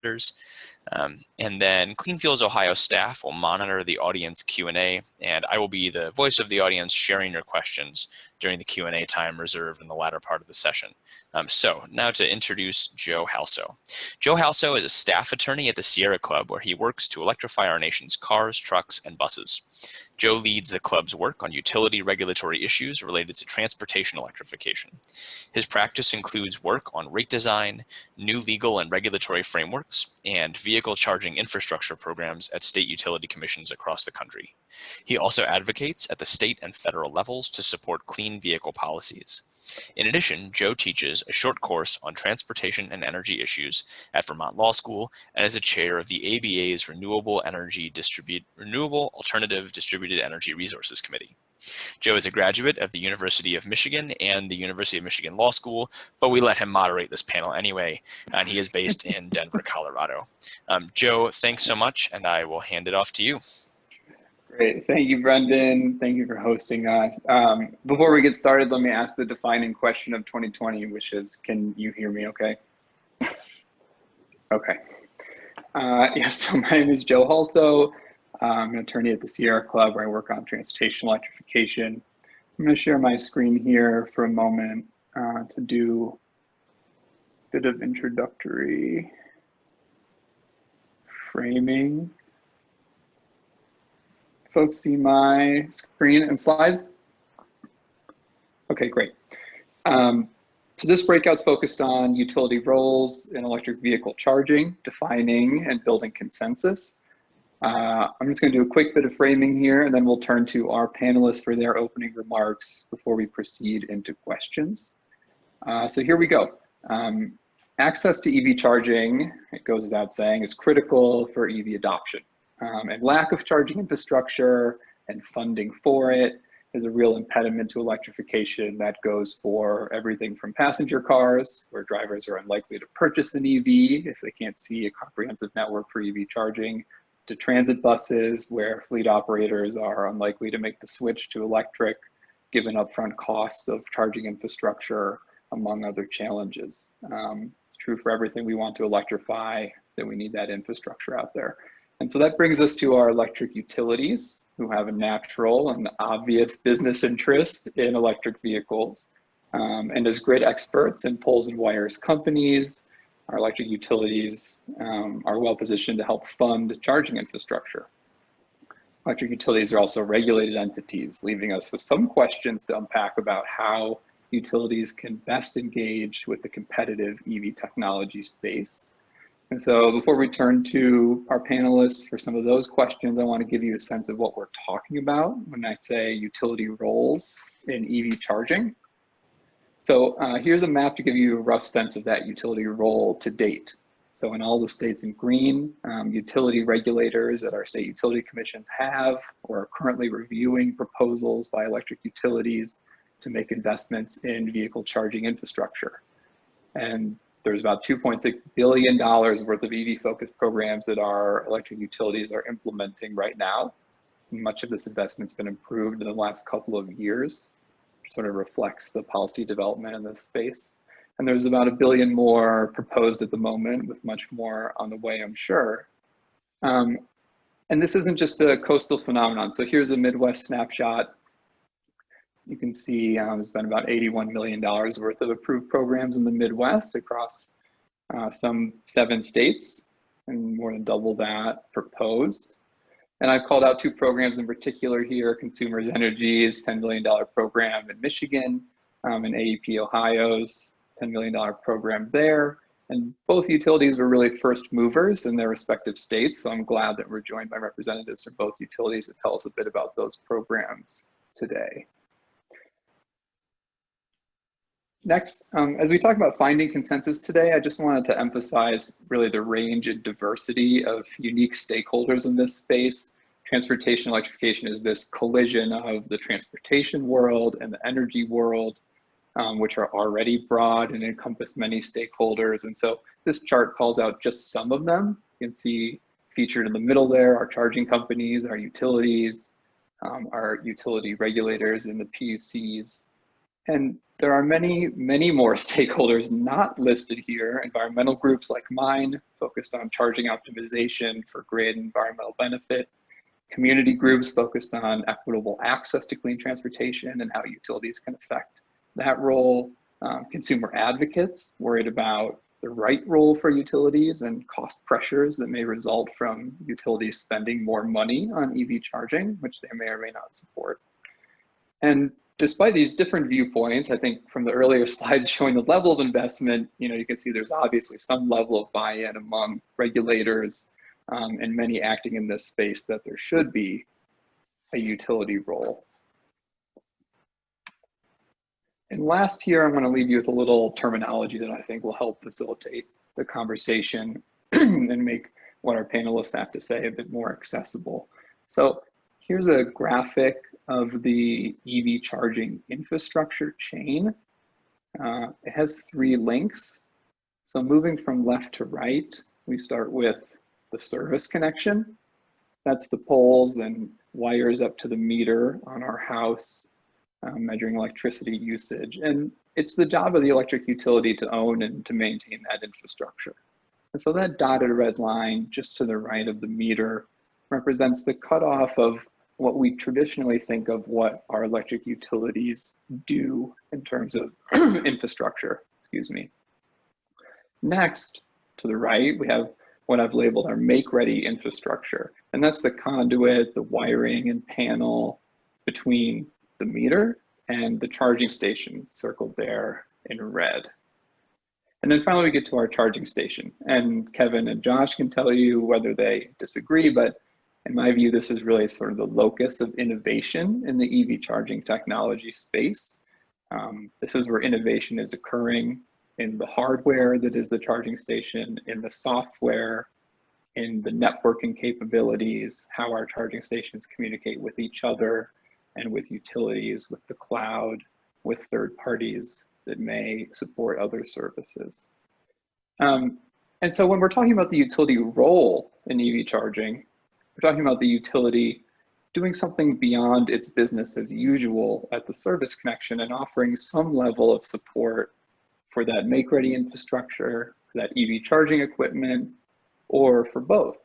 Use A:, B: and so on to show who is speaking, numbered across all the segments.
A: And then Clean Fuels Ohio staff will monitor the audience Q&A, and I will be the voice of the audience sharing your questions during the Q&A time reserved in the latter part of the session. So now to introduce Joe Halso. Joe Halso is a staff attorney at the Sierra Club, where he works to electrify our nation's cars, trucks, and buses. Joe leads the club's work on utility regulatory issues related to transportation electrification. His practice includes work on rate design, new legal and regulatory frameworks, and vehicle charging infrastructure programs at state utility commissions across the country. He also advocates at the state and federal levels to support clean vehicle policies. In addition, Joe teaches a short course on transportation and energy issues at Vermont Law School and is a chair of the ABA's Renewable Alternative Distributed Energy Resources Committee. Joe is a graduate of the University of Michigan and the University of Michigan Law School, but we let him moderate this panel anyway, and he is based in Denver, Colorado. Joe, thanks so much, and I will hand it off to you.
B: Great. Thank you, Brendan. Thank you for hosting us. Before we get started, let me ask the defining question of 2020, which is, can you hear me okay? Okay. Yes, so my name is Joe Halso. I'm an attorney at the Sierra Club, where I work on transportation electrification. I'm going to share my screen here for a moment to do a bit of introductory framing. Folks see my screen and slides? Okay, great. So this breakout's focused on utility roles in electric vehicle charging, defining and building consensus. I'm just going to do a quick bit of framing here, and then we'll turn to our panelists for their opening remarks before we proceed into questions. So here we go. Access to EV charging, it goes without saying, is critical for EV adoption. And lack of charging infrastructure and funding for it is a real impediment to electrification. That goes for everything from passenger cars, where drivers are unlikely to purchase an EV if they can't see a comprehensive network for EV charging, to transit buses, where fleet operators are unlikely to make the switch to electric, given upfront costs of charging infrastructure, among other challenges. It's true for everything we want to electrify, that we need that infrastructure out there. And so that brings us to our electric utilities, who have a natural and obvious business interest in electric vehicles. And as grid experts and poles and wires companies, our electric utilities are well positioned to help fund charging infrastructure. Electric utilities are also regulated entities, leaving us with some questions to unpack about how utilities can best engage with the competitive EV technology space. And so before we turn to our panelists for some of those questions, I want to give you a sense of what we're talking about when I say utility roles in EV charging. So here's a map to give you a rough sense of that utility role to date. So in all the states in green, utility regulators at our state utility commissions have or are currently reviewing proposals by electric utilities to make investments in vehicle charging infrastructure. And there's about $2.6 billion worth of EV-focused programs that our electric utilities are implementing right now. And much of this investment's been improved in the last couple of years, which sort of reflects the policy development in this space. And there's about $1 billion more proposed at the moment, with much more on the way, I'm sure. And this isn't just a coastal phenomenon. So here's a Midwest snapshot. You can see there's been about $81 million worth of approved programs in the Midwest across some 7 states, and more than double that proposed. And I've called out 2 programs in particular here: Consumers Energy's $10 million program in Michigan, and AEP Ohio's $10 million program there. And both utilities were really first movers in their respective states. So I'm glad that we're joined by representatives from both utilities to tell us a bit about those programs today. Next, as we talk about finding consensus today, I just wanted to emphasize really the range and diversity of unique stakeholders in this space. Transportation electrification is this collision of the transportation world and the energy world, which are already broad and encompass many stakeholders. And so this chart calls out just some of them. You can see featured in the middle there are charging companies, our utilities, our utility regulators in the PUCs, And there are many, many more stakeholders not listed here. Environmental groups like mine, focused on charging optimization for great environmental benefit. Community groups focused on equitable access to clean transportation and how utilities can affect that role. Consumer advocates worried about the right role for utilities and cost pressures that may result from utilities spending more money on EV charging, which they may or may not support. And despite these different viewpoints, I think from the earlier slides showing the level of investment, you can see there's obviously some level of buy-in among regulators and many acting in this space that there should be a utility role. And last here, I'm going to leave you with a little terminology that I think will help facilitate the conversation and make what our panelists have to say a bit more accessible. So here's a graphic of the EV charging infrastructure chain. It has 3 links. So moving from left to right, we start with the service connection. That's the poles and wires up to the meter on our house, measuring electricity usage. And it's the job of the electric utility to own and to maintain that infrastructure. And so that dotted red line just to the right of the meter represents the cutoff of what we traditionally think of what our electric utilities do in terms of infrastructure, excuse me. Next, to the right, we have what I've labeled our make-ready infrastructure. And that's the conduit, the wiring and panel between the meter and the charging station circled there in red. And then finally we get to our charging station. And Kevin and Josh can tell you whether they disagree, but in my view, this is really sort of the locus of innovation in the EV charging technology space. This is where innovation is occurring in the hardware that is the charging station, in the software, in the networking capabilities, how our charging stations communicate with each other and with utilities, with the cloud, with third parties that may support other services. And so when we're talking about the utility role in EV charging, we're talking about the utility doing something beyond its business as usual at the service connection and offering some level of support for that make-ready infrastructure, for that EV charging equipment, or for both.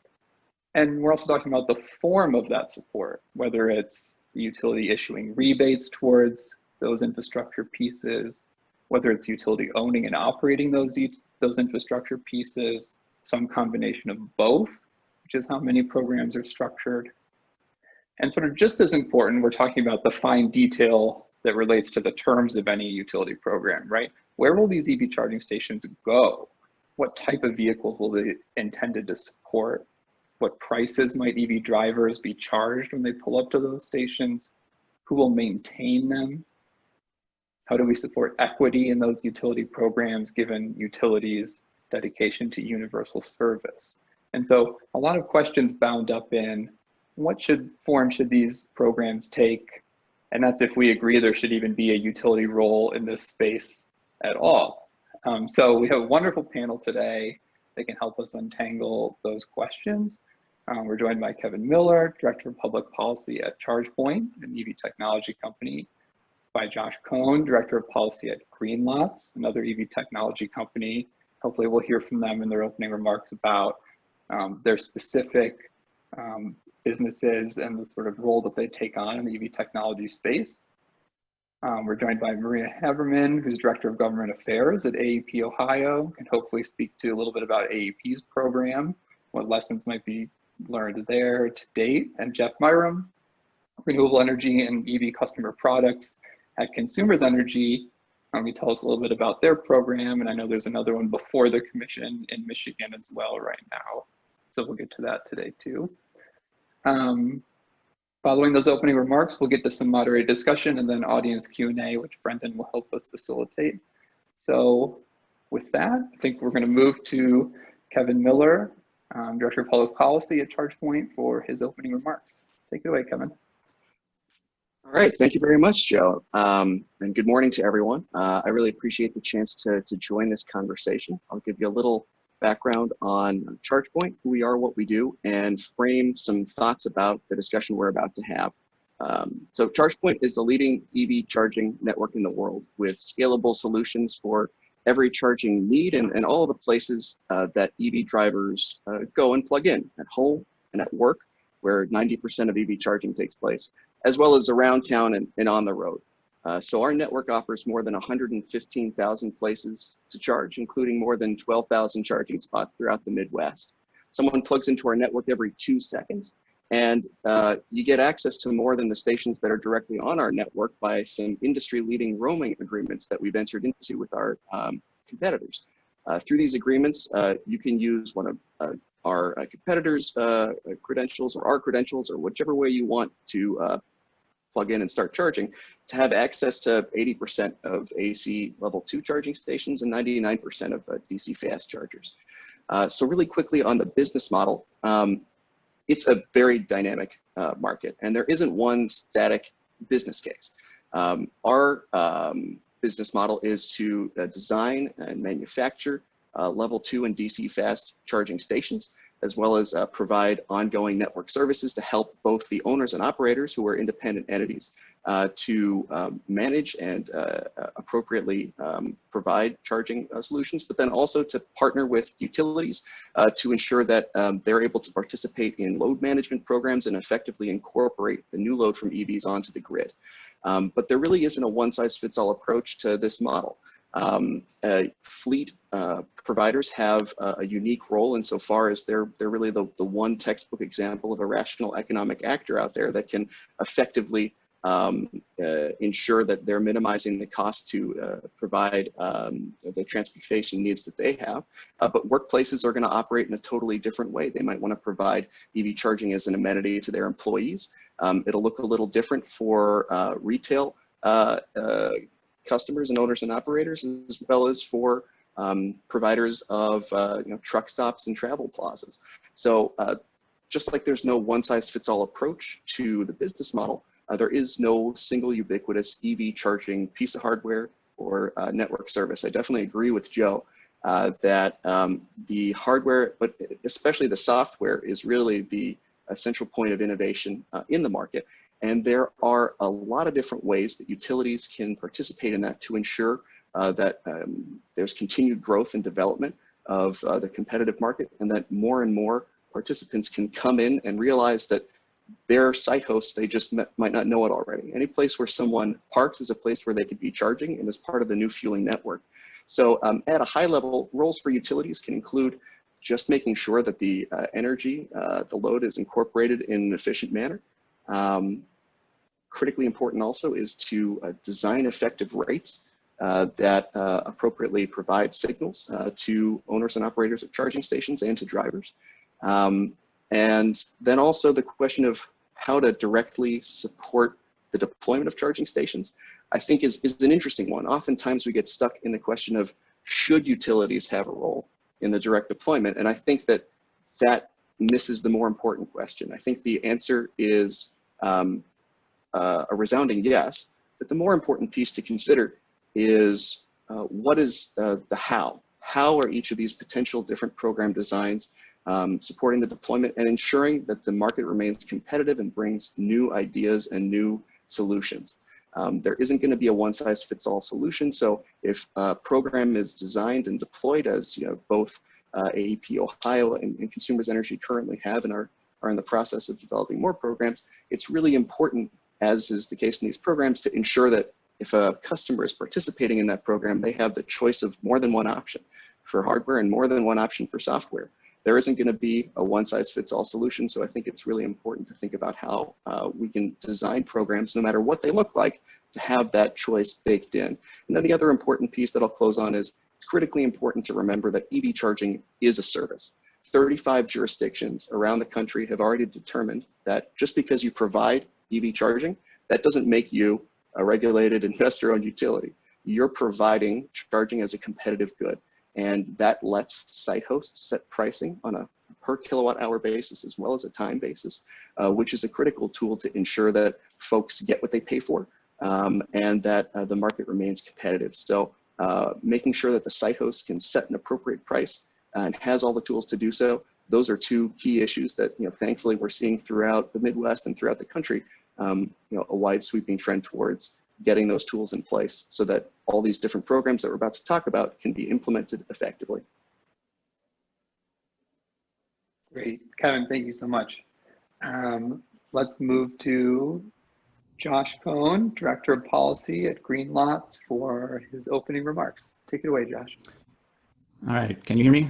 B: And we're also talking about the form of that support, whether it's the utility issuing rebates towards those infrastructure pieces, whether it's utility owning and operating those infrastructure pieces, some combination of both, which is how many programs are structured. And sort of just as important, we're talking about the fine detail that relates to the terms of any utility program, right? Where will these EV charging stations go? What type of vehicles will they intended to support? What prices might EV drivers be charged when they pull up to those stations? Who will maintain them? How do we support equity in those utility programs given utilities' dedication to universal service? And so a lot of questions bound up in what form should these programs take? And that's if we agree there should even be a utility role in this space at all. So we have a wonderful panel today that can help us untangle those questions. We're joined by Kevin Miller, Director of Public Policy at ChargePoint, an EV technology company, by Josh Cohn, Director of Policy at Greenlots, another EV technology company. Hopefully we'll hear from them in their opening remarks about their specific businesses and the sort of role that they take on in the EV technology space. We're joined by Maria Haberman, who's Director of Government Affairs at AEP Ohio, and hopefully speak to a little bit about AEP's program, what lessons might be learned there to date. And Jeff Myram, Renewable Energy and EV Customer Products at Consumers Energy. Can tell us a little bit about their program, and I know there's another one before the commission in Michigan as well right now. So we'll get to that today too. Following those opening remarks, we'll get to some moderated discussion and then audience Q&A, which Brendan will help us facilitate. So with that, I think we're going to move to Kevin Miller, Director of Public Policy at ChargePoint, for his opening remarks. Take it away, Kevin.
C: All right, thank you very much, Joe. And good morning to everyone. I really appreciate the chance to join this conversation. I'll give you a little background on ChargePoint, who we are, what we do, and frame some thoughts about the discussion we're about to have. So ChargePoint is the leading EV charging network in the world with scalable solutions for every charging need and all the places that EV drivers go and plug in, at home and at work, where 90% of EV charging takes place, as well as around town and on the road. So our network offers more than 115,000 places to charge, including more than 12,000 charging spots throughout the Midwest. Someone plugs into our network every 2 seconds, and you get access to more than the stations that are directly on our network by some industry-leading roaming agreements that we've entered into with our competitors. Through these agreements, you can use one of our competitors' credentials or our credentials, or whichever way you want to plug in and start charging, to have access to 80% of AC level 2 charging stations and 99% of DC fast chargers. So really quickly on the business model, it's a very dynamic market, and there isn't one static business case. Our business model is to design and manufacture level 2 and DC fast charging stations, as well as provide ongoing network services to help both the owners and operators, who are independent entities, to manage and appropriately provide charging solutions, but then also to partner with utilities to ensure that they're able to participate in load management programs and effectively incorporate the new load from EVs onto the grid. But there really isn't a one-size-fits-all approach to this model. Fleet providers have a unique role insofar as they're really the one textbook example of a rational economic actor out there that can effectively ensure that they're minimizing the cost to provide the transportation needs that they have. But workplaces are going to operate in a totally different way. They might want to provide EV charging as an amenity to their employees. It'll look a little different for retail customers and owners and operators, as well as for providers of truck stops and travel plazas. So just like there's no one-size-fits-all approach to the business model, there is no single ubiquitous EV charging piece of hardware or network service. I definitely agree with Joe that the hardware, but especially the software, is really the central point of innovation in the market. And there are a lot of different ways that utilities can participate in that to ensure that there's continued growth and development of the competitive market, and that more and more participants can come in and realize that their site hosts, they just might not know it already. Any place where someone parks is a place where they could be charging and is part of the new fueling network. So at a high level, roles for utilities can include just making sure that the energy, the load, is incorporated in an efficient manner. Critically important also is to design effective rates that appropriately provide signals to owners and operators of charging stations and to drivers. And then also the question of how to directly support the deployment of charging stations, I think is an interesting one. Oftentimes we get stuck in the question of, should utilities have a role in the direct deployment? And I think that that misses the more important question. I think the answer is a resounding yes, but the more important piece to consider is what is the how? How are each of these potential different program designs supporting the deployment and ensuring that the market remains competitive and brings new ideas and new solutions? There isn't going to be a one-size-fits-all solution. So if a program is designed and deployed as both AEP Ohio and Consumers Energy currently have and are in the process of developing more programs, it's really important, as is the case in these programs, to ensure that if a customer is participating in that program, they have the choice of more than one option for hardware and more than one option for software. There isn't going to be a one-size-fits-all solution, so I think it's really important to think about how we can design programs, no matter what they look like, to have that choice baked in. And then the other important piece that I'll close on is it's critically important to remember that EV charging is a service. 35 jurisdictions around the country have already determined that just because you provide EV charging, that doesn't make you a regulated investor-owned utility. You're providing charging as a competitive good. And that lets site hosts set pricing on a per kilowatt hour basis as well as a time basis, which is a critical tool to ensure that folks get what they pay for and that the market remains competitive. So making sure that the site host can set an appropriate price and has all the tools to do so, those are two key issues that thankfully we're seeing throughout the Midwest and throughout the country a wide sweeping trend towards getting those tools in place so that all these different programs that we're about to talk about can be implemented effectively.
B: Great, Kevin, thank you so much. Let's move to Josh Cohn, Director of Policy at Greenlots, for his opening remarks. Take it away, Josh.
D: All right, can you hear me?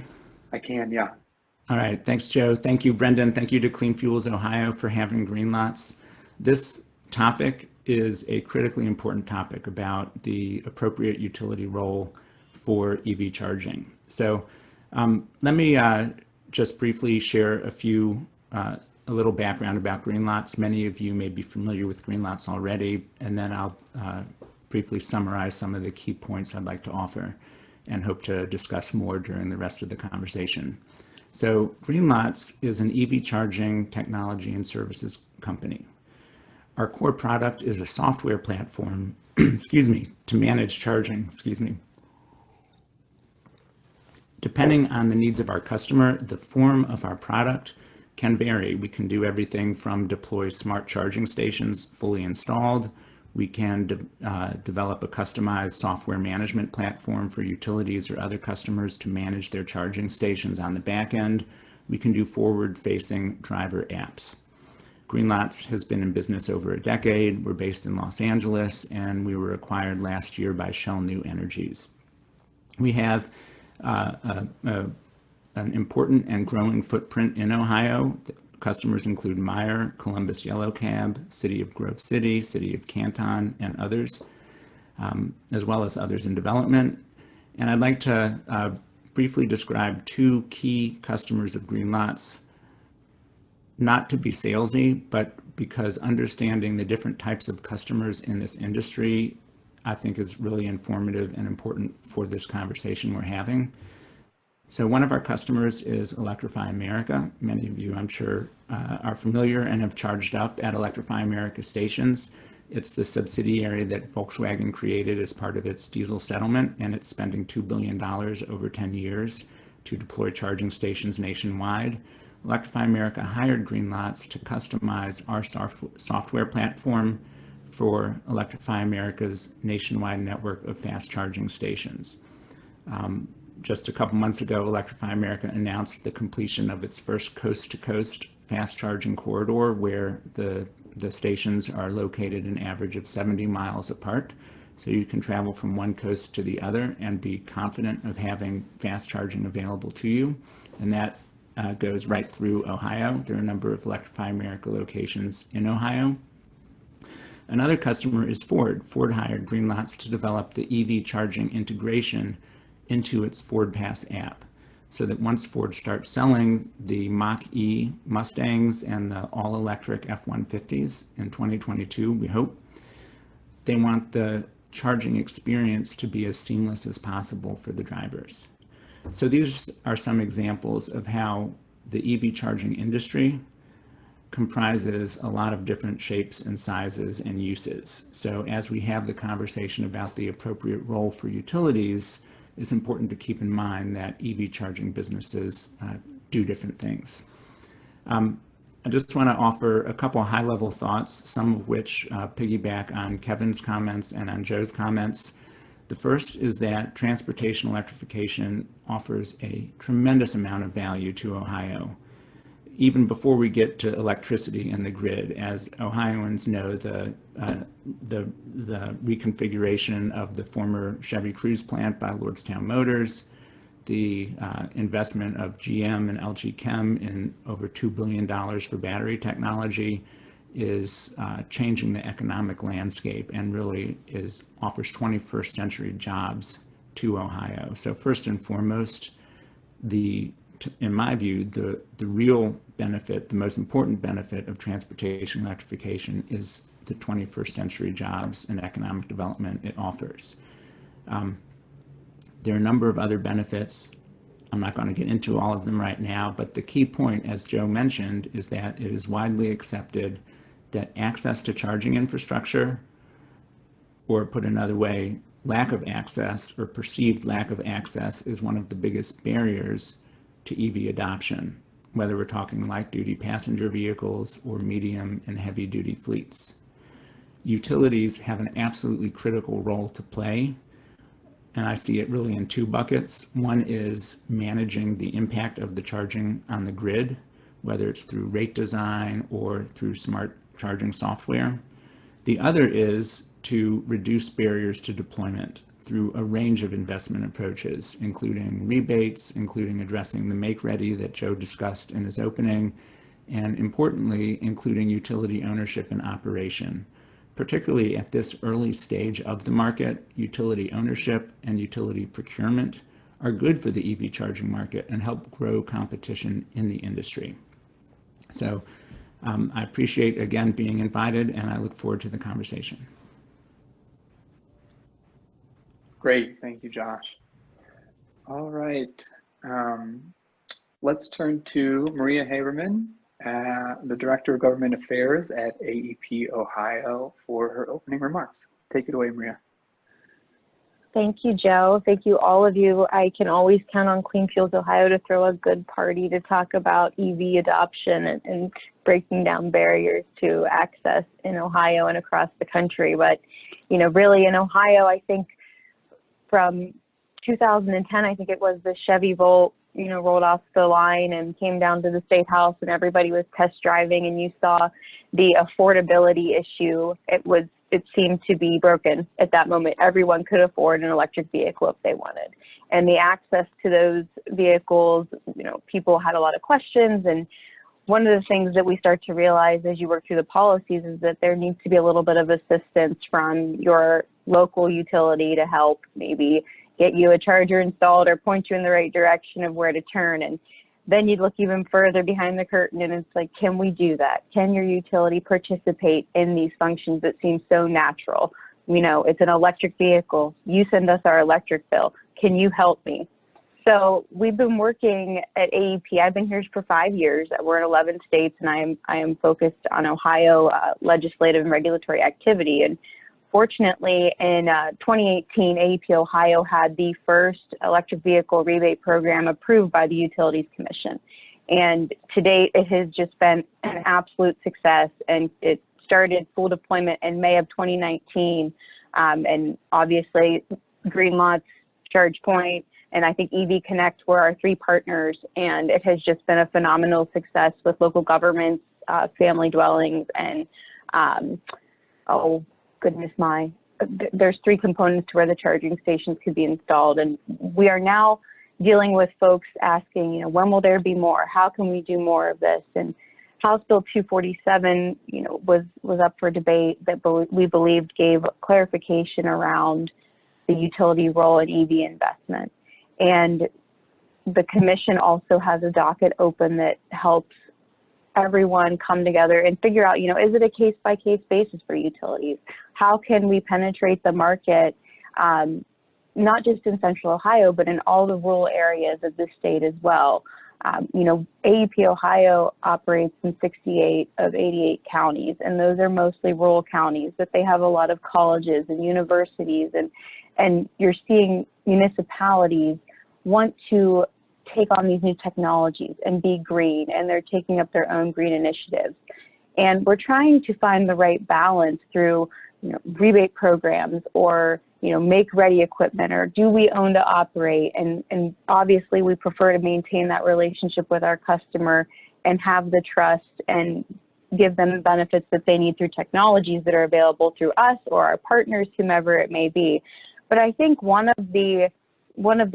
B: I can, yeah.
D: All right, thanks, Joe. Thank you, Brendan. Thank you to Clean Fuels Ohio for having Greenlots. This topic is a critically important topic about the appropriate utility role for EV charging. So let me just briefly share a little background about Greenlots. Many of you may be familiar with Greenlots already, and then I'll briefly summarize some of the key points I'd like to offer and hope to discuss more during the rest of the conversation. So Greenlots is an EV charging technology and services company. Our core product is a software platform, to manage charging, Depending on the needs of our customer, the form of our product can vary. We can do everything from deploy smart charging stations fully installed. We can develop a customized software management platform for utilities or other customers to manage their charging stations on the back end. We can do forward-facing driver apps. Greenlots has been in business over a decade. We're based in Los Angeles, and we were acquired last year by Shell New Energies. We have an important and growing footprint in Ohio. Customers include Meyer, Columbus Yellow Cab, City of Grove City, City of Canton, and others, as well as others in development. And I'd like to briefly describe two key customers of Greenlots, not to be salesy, but because understanding the different types of customers in this industry, I think, is really informative and important for this conversation we're having. So one of our customers is Electrify America. Many of you, I'm sure, are familiar and have charged up at Electrify America stations. It's the subsidiary that Volkswagen created as part of its diesel settlement, and it's spending $2 billion over 10 years to deploy charging stations nationwide. Electrify America hired Greenlots to customize our software platform for Electrify America's nationwide network of fast charging stations. Just a couple months ago, Electrify America announced the completion of its first coast-to-coast fast charging corridor, where the stations are located an average of 70 miles apart. So you can travel from one coast to the other and be confident of having fast charging available to you. And that goes right through Ohio. There are a number of Electrify America locations in Ohio. Another customer is Ford. Ford hired Greenlots to develop the EV charging integration into its Ford Pass app, so that once Ford starts selling the Mach-E Mustangs and the all-electric F-150s in 2022, we hope, they want the charging experience to be as seamless as possible for the drivers. So these are some examples of how the EV charging industry comprises a lot of different shapes and sizes and uses. So as we have the conversation about the appropriate role for utilities, it's important to keep in mind that EV charging businesses do different things. I just want to offer a couple of high-level thoughts, some of which piggyback on Kevin's comments and on Joe's comments. The first is that transportation electrification offers a tremendous amount of value to Ohio, even before we get to electricity and the grid. As Ohioans know, the reconfiguration of the former Chevy Cruze plant by Lordstown Motors, the investment of GM and LG Chem in over $2 billion for battery technology is changing the economic landscape and really offers 21st century jobs to Ohio. So first and foremost, in my view, the real benefit, the most important benefit of transportation electrification is the 21st century jobs and economic development it offers. There are a number of other benefits. I'm not going to get into all of them right now, but the key point, as Joe mentioned, is that it is widely accepted that access to charging infrastructure, or put another way, lack of access or perceived lack of access, is one of the biggest barriers to EV adoption. whether we're talking light-duty passenger vehicles or medium and heavy-duty fleets. Utilities have an absolutely critical role to play, and I see it really in two buckets. One is managing the impact of the charging on the grid, whether it's through rate design or through smart charging software. The other is to reduce barriers to deployment through a range of investment approaches, including rebates, including addressing the make-ready that Joe discussed in his opening, and importantly, including utility ownership and operation. Particularly at this early stage of the market, utility ownership and utility procurement are good for the EV charging market and help grow competition in the industry. So I appreciate, again, being invited, and I look forward to the conversation.
B: Great, thank you, Josh. All right, let's turn to Maria Haberman, the Director of Government Affairs at AEP Ohio, for her opening remarks. Take it away, Maria.
E: Thank you, Joe. Thank you, all of you. I can always count on Clean Fuels Ohio to throw a good party to talk about EV adoption and breaking down barriers to access in Ohio and across the country. But, you know, really in Ohio, I think from 2010, I think it was, the Chevy Volt, you know, rolled off the line and came down to the State House, and everybody was test driving, and you saw the affordability issue. It seemed to be broken at that moment. Everyone could afford an electric vehicle if they wanted. And the access to those vehicles, you know, people had a lot of questions. And one of the things that we start to realize as you work through the policies is that there needs to be a little bit of assistance from your local utility to help maybe get you a charger installed or point you in the right direction of where to turn. And then you look even further behind the curtain, and it's like, can we do that? Can your utility participate in these functions that seem so natural? You know, it's an electric vehicle. You send us our electric bill. Can you help me? So we've been working at AEP. I've been here for 5 years. We're in 11 states, and I am focused on Ohio legislative and regulatory activity. And fortunately, in 2018, AEP Ohio had the first electric vehicle rebate program approved by the Utilities Commission. And to date, it has just been an absolute success. And it started full deployment in May of 2019. And obviously, Greenlots, ChargePoint, and I think EV Connect were our three partners. And it has just been a phenomenal success with local governments, family dwellings, and there's three components to where the charging stations could be installed. And we are now dealing with folks asking, you know, when will there be more? How can we do more of this? And House Bill 247, you know, was up for debate that we believed gave clarification around the utility role in EV investment. And the commission also has a docket open that helps everyone come together and figure out, you know, is it a case-by-case basis for utilities? How can we penetrate the market, not just in Central Ohio, but in all the rural areas of the state as well? You know, AEP Ohio operates in 68 of 88 counties, and those are mostly rural counties, but they have a lot of colleges and universities, and you're seeing municipalities want to take on these new technologies and be green, and they're taking up their own green initiatives. And we're trying to find the right balance through, you know, rebate programs, or, you know, make-ready equipment, or do we own to operate? And obviously we prefer to maintain that relationship with our customer and have the trust and give them the benefits that they need through technologies that are available through us or our partners, whomever it may be. But I think one of the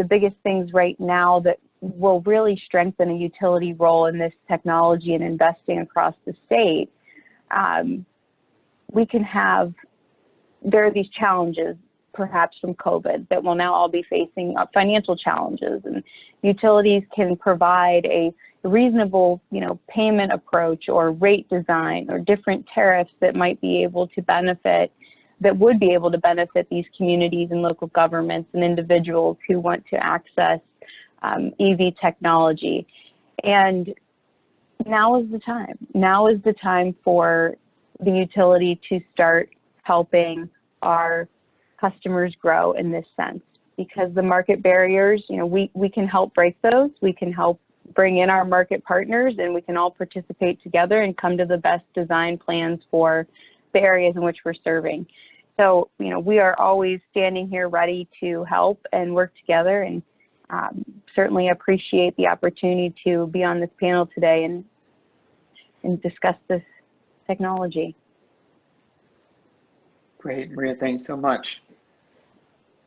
E: biggest things right now that will really strengthen a utility role in this technology and investing across the state, there are these challenges perhaps from COVID that we'll now all be facing, financial challenges, and utilities can provide a reasonable, you know, payment approach or rate design or different tariffs that might be able to benefit, that would be able to benefit these communities and local governments and individuals who want to access EV technology. And now is the time. Now is the time for the utility to start helping our customers grow in this sense, because the market barriers, you know, we can help break those. We can help bring in our market partners, and we can all participate together and come to the best design plans for the areas in which we're serving. So, we are always standing here ready to help and work together, and certainly appreciate the opportunity to be on this panel today and discuss this technology.
B: Great, Maria, thanks so much.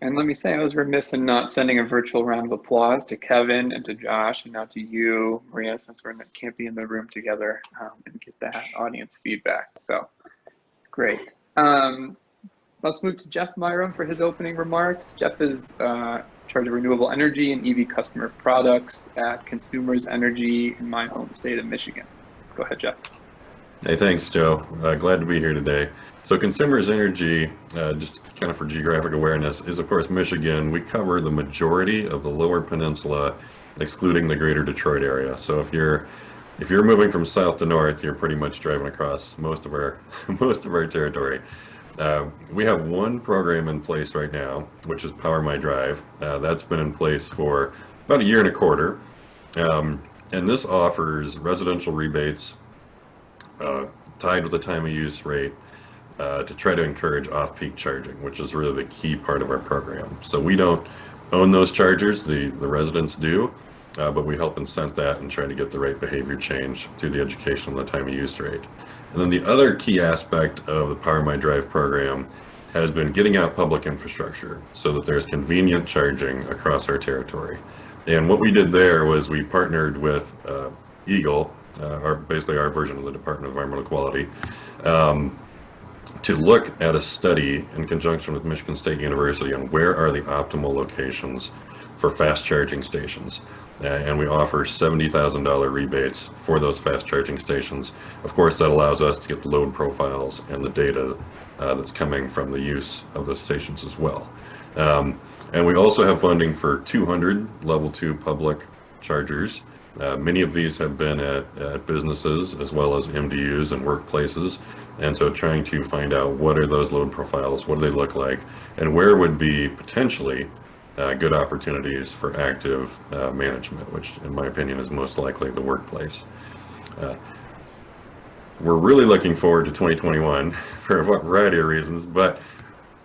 B: And let me say, I was remiss in not sending a virtual round of applause to Kevin and to Josh, and now to you, Maria, since we can't be in the room together and get that audience feedback. So, great. Let's move to Jeff Myram for his opening remarks. Jeff is in charge of renewable energy and EV customer products at Consumers Energy in my home state of Michigan. Go ahead, Jeff.
F: Hey, thanks, Joe. Glad to be here today. So Consumers Energy, just kind of for geographic awareness, is of course Michigan. We cover the majority of the Lower Peninsula, excluding the greater Detroit area. So if you're moving from south to north, you're pretty much driving across most of our territory. We have one program in place right now, which is Power My Drive. That's been in place for about a year and a quarter. And this offers residential rebates tied with the time of use rate to try to encourage off-peak charging, which is really the key part of our program. So we don't own those chargers, the residents do, but we help incent that and try to get the right behavior change through the education on the time of use rate. And then the other key aspect of the Power My Drive program has been getting out public infrastructure so that there's convenient charging across our territory. And what we did there was we partnered with Eagle, basically our version of the Department of Environmental Quality, to look at a study in conjunction with Michigan State University on where are the optimal locations for fast charging stations. And we offer $70,000 rebates for those fast charging stations. Of course, that allows us to get the load profiles and the data that's coming from the use of those stations as well. And we also have funding for 200 level 2 public chargers. Many of these have been at businesses as well as MDUs and workplaces. And so trying to find out what are those load profiles, what do they look like, and where would be potentially good opportunities for active management, which in my opinion is most likely the workplace. We're really looking forward to 2021 for a variety of reasons, but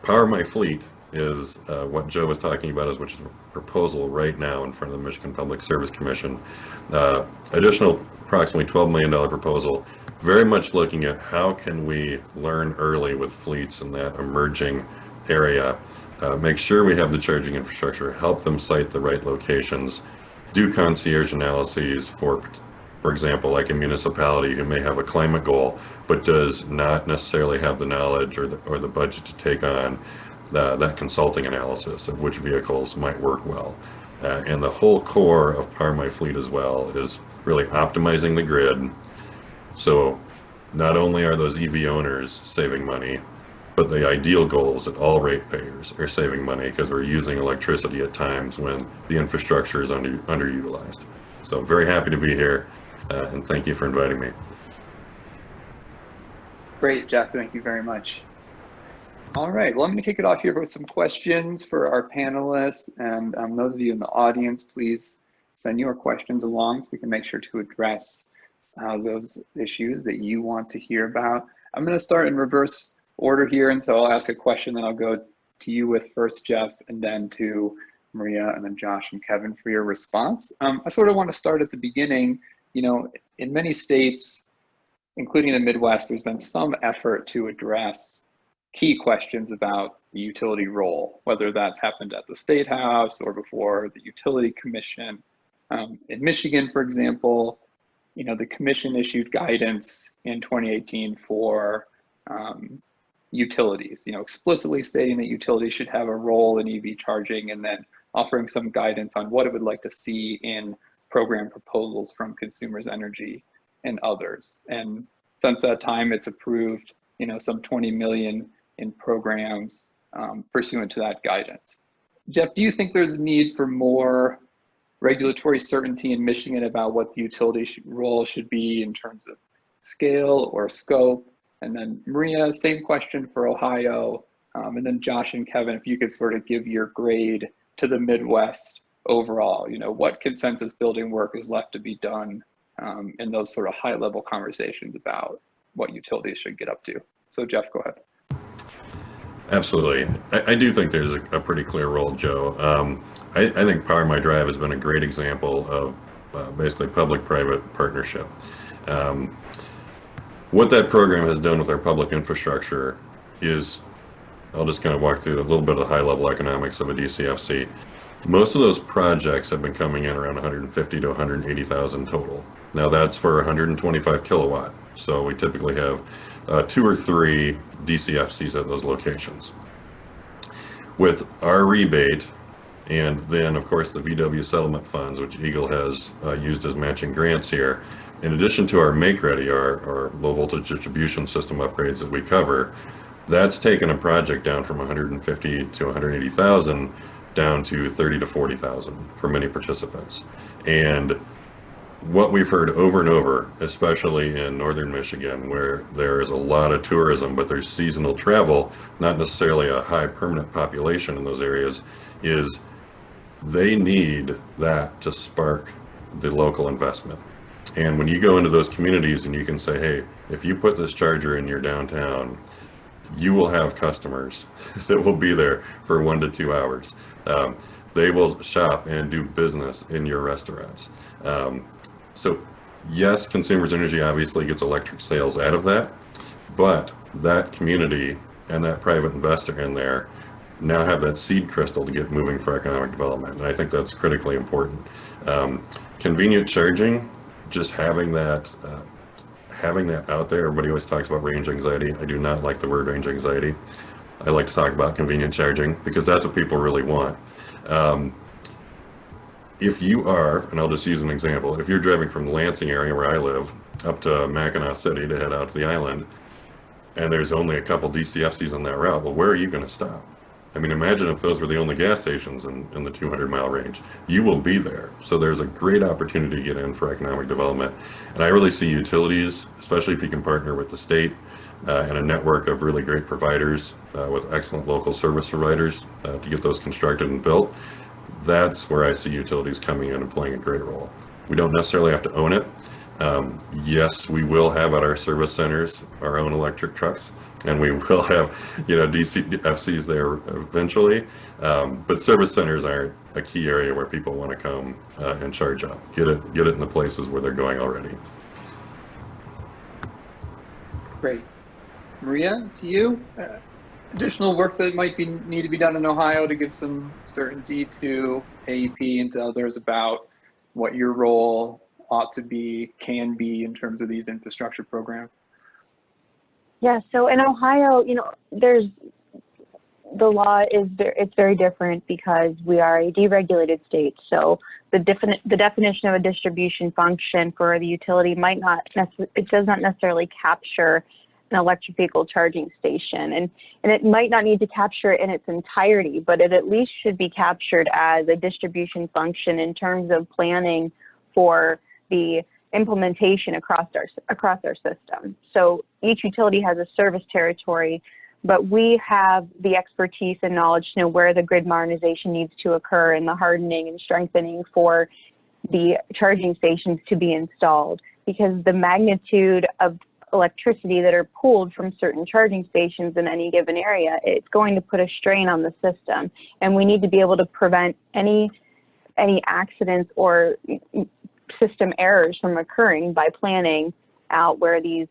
F: Power My Fleet is what Joe was talking about, which is a proposal right now in front of the Michigan Public Service Commission. Additional approximately $12 million proposal, very much looking at how can we learn early with fleets in that emerging area, make sure we have the charging infrastructure, help them site the right locations, do concierge analyses for example, like a municipality who may have a climate goal, but does not necessarily have the knowledge or the budget to take on that consulting analysis of which vehicles might work well. And the whole core of Power My Fleet as well is really optimizing the grid. So not only are those EV owners saving money, but the ideal goal is that all ratepayers are saving money because we're using electricity at times when the infrastructure is underutilized. So very happy to be here, and thank you for inviting me.
B: Great, Jeff, thank you very much. All right, well, I'm going to kick it off here with some questions for our panelists, and those of you in the audience, please send your questions along so we can make sure to address those issues that you want to hear about. I'm going to start in reverse order here, and so I'll ask a question, then I'll go to you with first Jeff, and then to Maria, and then Josh and Kevin for your response. I sort of want to start at the beginning. You know, in many states, including the Midwest, there's been some effort to address key questions about the utility role, whether that's happened at the State House or before the Utility Commission. In Michigan, for example, you know, the commission issued guidance in 2018 for utilities, you know, explicitly stating that utilities should have a role in EV charging, and then offering some guidance on what it would like to see in program proposals from Consumers Energy and others. And since that time, it's approved, you know, some 20 million in programs pursuant to that guidance. Jeff, do you think there's a need for more regulatory certainty in Michigan about what the utility role should be in terms of scale or scope? And then Maria, same question for Ohio. And then Josh and Kevin, if you could sort of give your grade to the Midwest overall, what consensus building work is left to be done in those sort of high level conversations about what utilities should get up to. So Jeff, go ahead.
F: Absolutely. I do think there's a pretty clear role, Joe. I think Power My Drive has been a great example of basically public-private partnership. What that program has done with our public infrastructure is, I'll just kind of walk through a little bit of the high-level economics of a DCFC. Most of those projects have been coming in around 150 to 180,000 total. Now that's for 125 kilowatt. So we typically have 2 or 3 DCFCs at those locations. With our rebate, and then of course the VW settlement funds, which Eagle has used as matching grants here, in addition to our Make Ready, our low voltage distribution system upgrades that we cover, that's taken a project down from 150 to 180,000 down to 30 to 40,000 for many participants. And what we've heard over and over, especially in northern Michigan, where there is a lot of tourism, but there's seasonal travel, not necessarily a high permanent population in those areas, is they need that to spark the local investment. And when you go into those communities and you can say, hey, if you put this charger in your downtown, you will have customers that will be there for 1 to 2 hours. They will shop and do business in your restaurants. So yes, Consumers Energy obviously gets electric sales out of that, but that community and that private investor in there now have that seed crystal to get moving for economic development. And I think that's critically important. Convenient charging, just having that out there. Everybody always talks about range anxiety. I do not like the word range anxiety. I like to talk about convenient charging because that's what people really want. If you are, and I'll just use an example, if you're driving from the Lansing area where I live up to Mackinac City to head out to the island, and there's only a couple DCFCs on that route, well, where are you going to stop? I mean, imagine if those were the only gas stations in the 200-mile range. You will be there. So there's a great opportunity to get in for economic development. And I really see utilities, especially if you can partner with the state and a network of really great providers with excellent local service providers to get those constructed and built. That's where I see utilities coming in and playing a great role. We don't necessarily have to own it. Yes, we will have at our service centers our own electric trucks, and we will have, DCFCs there eventually. But service centers are a key area where people want to come and charge up. Get it in the places where they're going already.
B: Great. Maria, to you. Additional work that might need to be done in Ohio to give some certainty to AEP and to others about what your role ought to be, can be in terms of these infrastructure programs?
E: Yeah, so in Ohio, the law it's very different because we are a deregulated state. So the definition of a distribution function for the utility does not necessarily capture an electric vehicle charging station, and it might not need to capture it in its entirety, but it at least should be captured as a distribution function in terms of planning for the implementation across our system. So each utility has a service territory, but we have the expertise and knowledge to know where the grid modernization needs to occur and the hardening and strengthening for the charging stations to be installed, because the magnitude of electricity that are pulled from certain charging stations in any given area, it's going to put a strain on the system, and we need to be able to prevent any accidents or system errors from occurring by planning out where these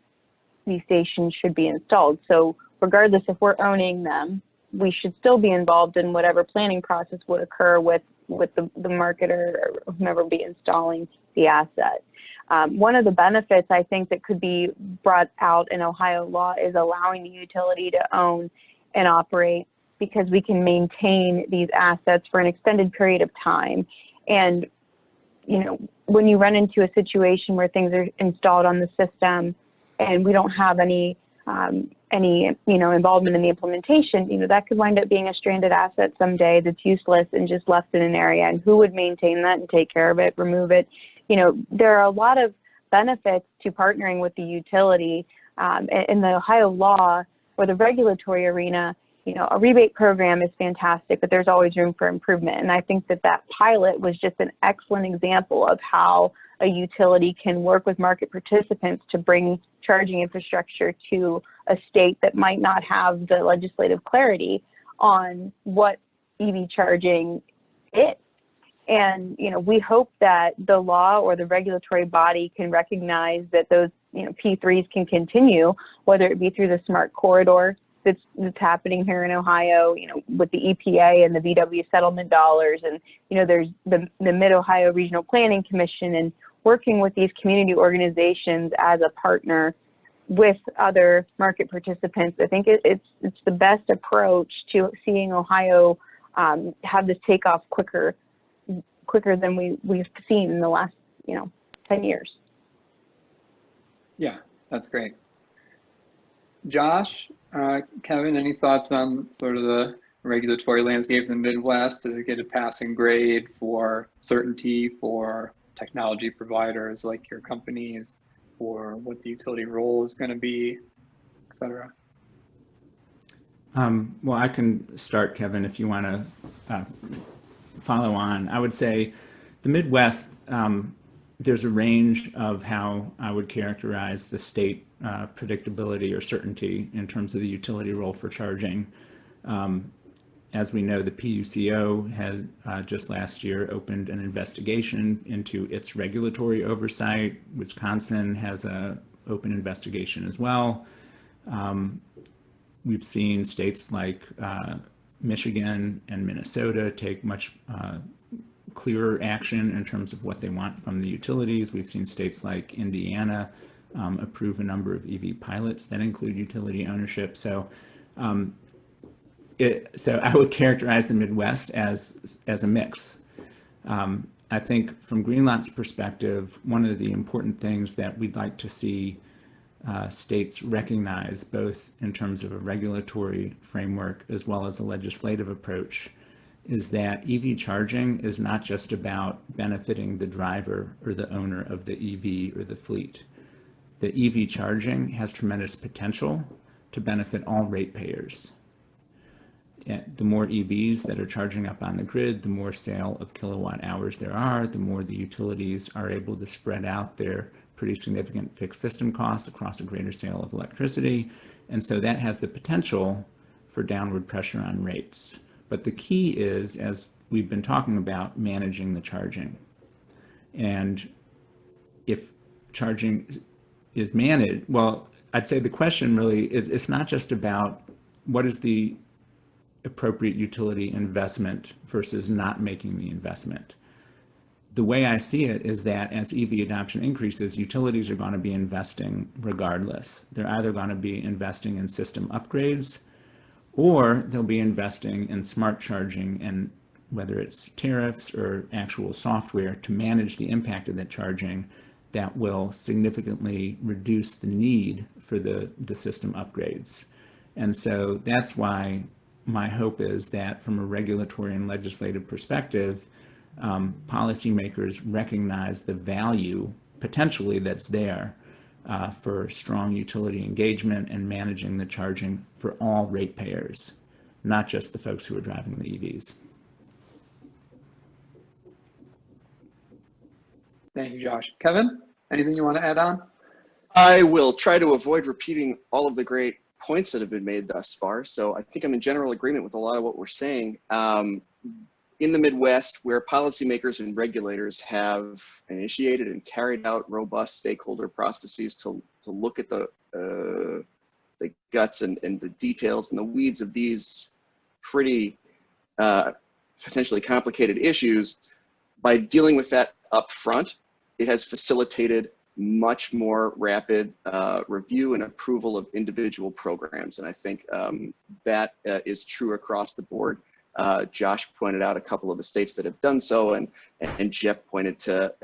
E: stations should be installed. So regardless if we're owning them, we should still be involved in whatever planning process would occur with the marketer or whomever be installing the asset. One of the benefits I think that could be brought out in Ohio law is allowing the utility to own and operate, because we can maintain these assets for an extended period of time. And when you run into a situation where things are installed on the system and we don't have any involvement in the implementation, that could wind up being a stranded asset someday that's useless and just left in an area. And who would maintain that and take care of it, remove it? There are a lot of benefits to partnering with the utility. In the Ohio law or the regulatory arena, you know, a rebate program is fantastic, but there's always room for improvement. And I think that that pilot was just an excellent example of how a utility can work with market participants to bring charging infrastructure to a state that might not have the legislative clarity on what EV charging is. And, you know, we hope that the law or the regulatory body can recognize that those, you know, P3s can continue, whether it be through the smart corridor that's happening here in Ohio, you know, with the EPA and the VW settlement dollars. And, you know, there's the Mid-Ohio Regional Planning Commission, and working with these community organizations as a partner with other market participants. I think it's the best approach to seeing Ohio have this takeoff quicker than we've seen in the last, you know, 10 years.
B: Yeah, that's great. Josh, Kevin, any thoughts on sort of the regulatory landscape in the Midwest? Does it get a passing grade for certainty for technology providers like your companies, for what the utility role is going to be, et cetera?
D: Well, I can start, Kevin, if you want to follow on. I would say the Midwest, there's a range of how I would characterize the state predictability or certainty in terms of the utility role for charging. As we know, the PUCO has just last year opened an investigation into its regulatory oversight. Wisconsin has an open investigation as well. We've seen states like Michigan and Minnesota take much clearer action in terms of what they want from the utilities. We've seen states like Indiana approve a number of EV pilots that include utility ownership. So I would characterize the Midwest as a mix. I think from Greenlot's perspective, one of the important things that we'd like to see states recognize, both in terms of a regulatory framework as well as a legislative approach, is that EV charging is not just about benefiting the driver or the owner of the EV or the fleet. The EV charging has tremendous potential to benefit all ratepayers. The more EVs that are charging up on the grid, the more sale of kilowatt hours there are, the more the utilities are able to spread out their pretty significant fixed system costs across a greater sale of electricity. And so that has the potential for downward pressure on rates. But the key is, as we've been talking about, managing the charging. And if charging is managed, well, I'd say the question really is, it's not just about what is the appropriate utility investment versus not making the investment. The way I see it is that as EV adoption increases, utilities are going to be investing regardless. They're either going to be investing in system upgrades, or they'll be investing in smart charging, and whether it's tariffs or actual software to manage the impact of that charging, that will significantly reduce the need for the system upgrades. And so that's why my hope is that from a regulatory and legislative perspective, policymakers recognize the value potentially that's there for strong utility engagement and managing the charging for all ratepayers, not just the folks who are driving the EVs.
B: Thank you, Josh. Kevin, anything you want to add on?
C: I will try to avoid repeating all of the great points that have been made thus far. So I think I'm in general agreement with a lot of what we're saying. In the Midwest, where policymakers and regulators have initiated and carried out robust stakeholder processes to look at the guts and the details and the weeds of these pretty potentially complicated issues, by dealing with that up front, it has facilitated much more rapid review and approval of individual programs. And I think that is true across the board. Josh pointed out a couple of the states that have done so, and Jeff pointed to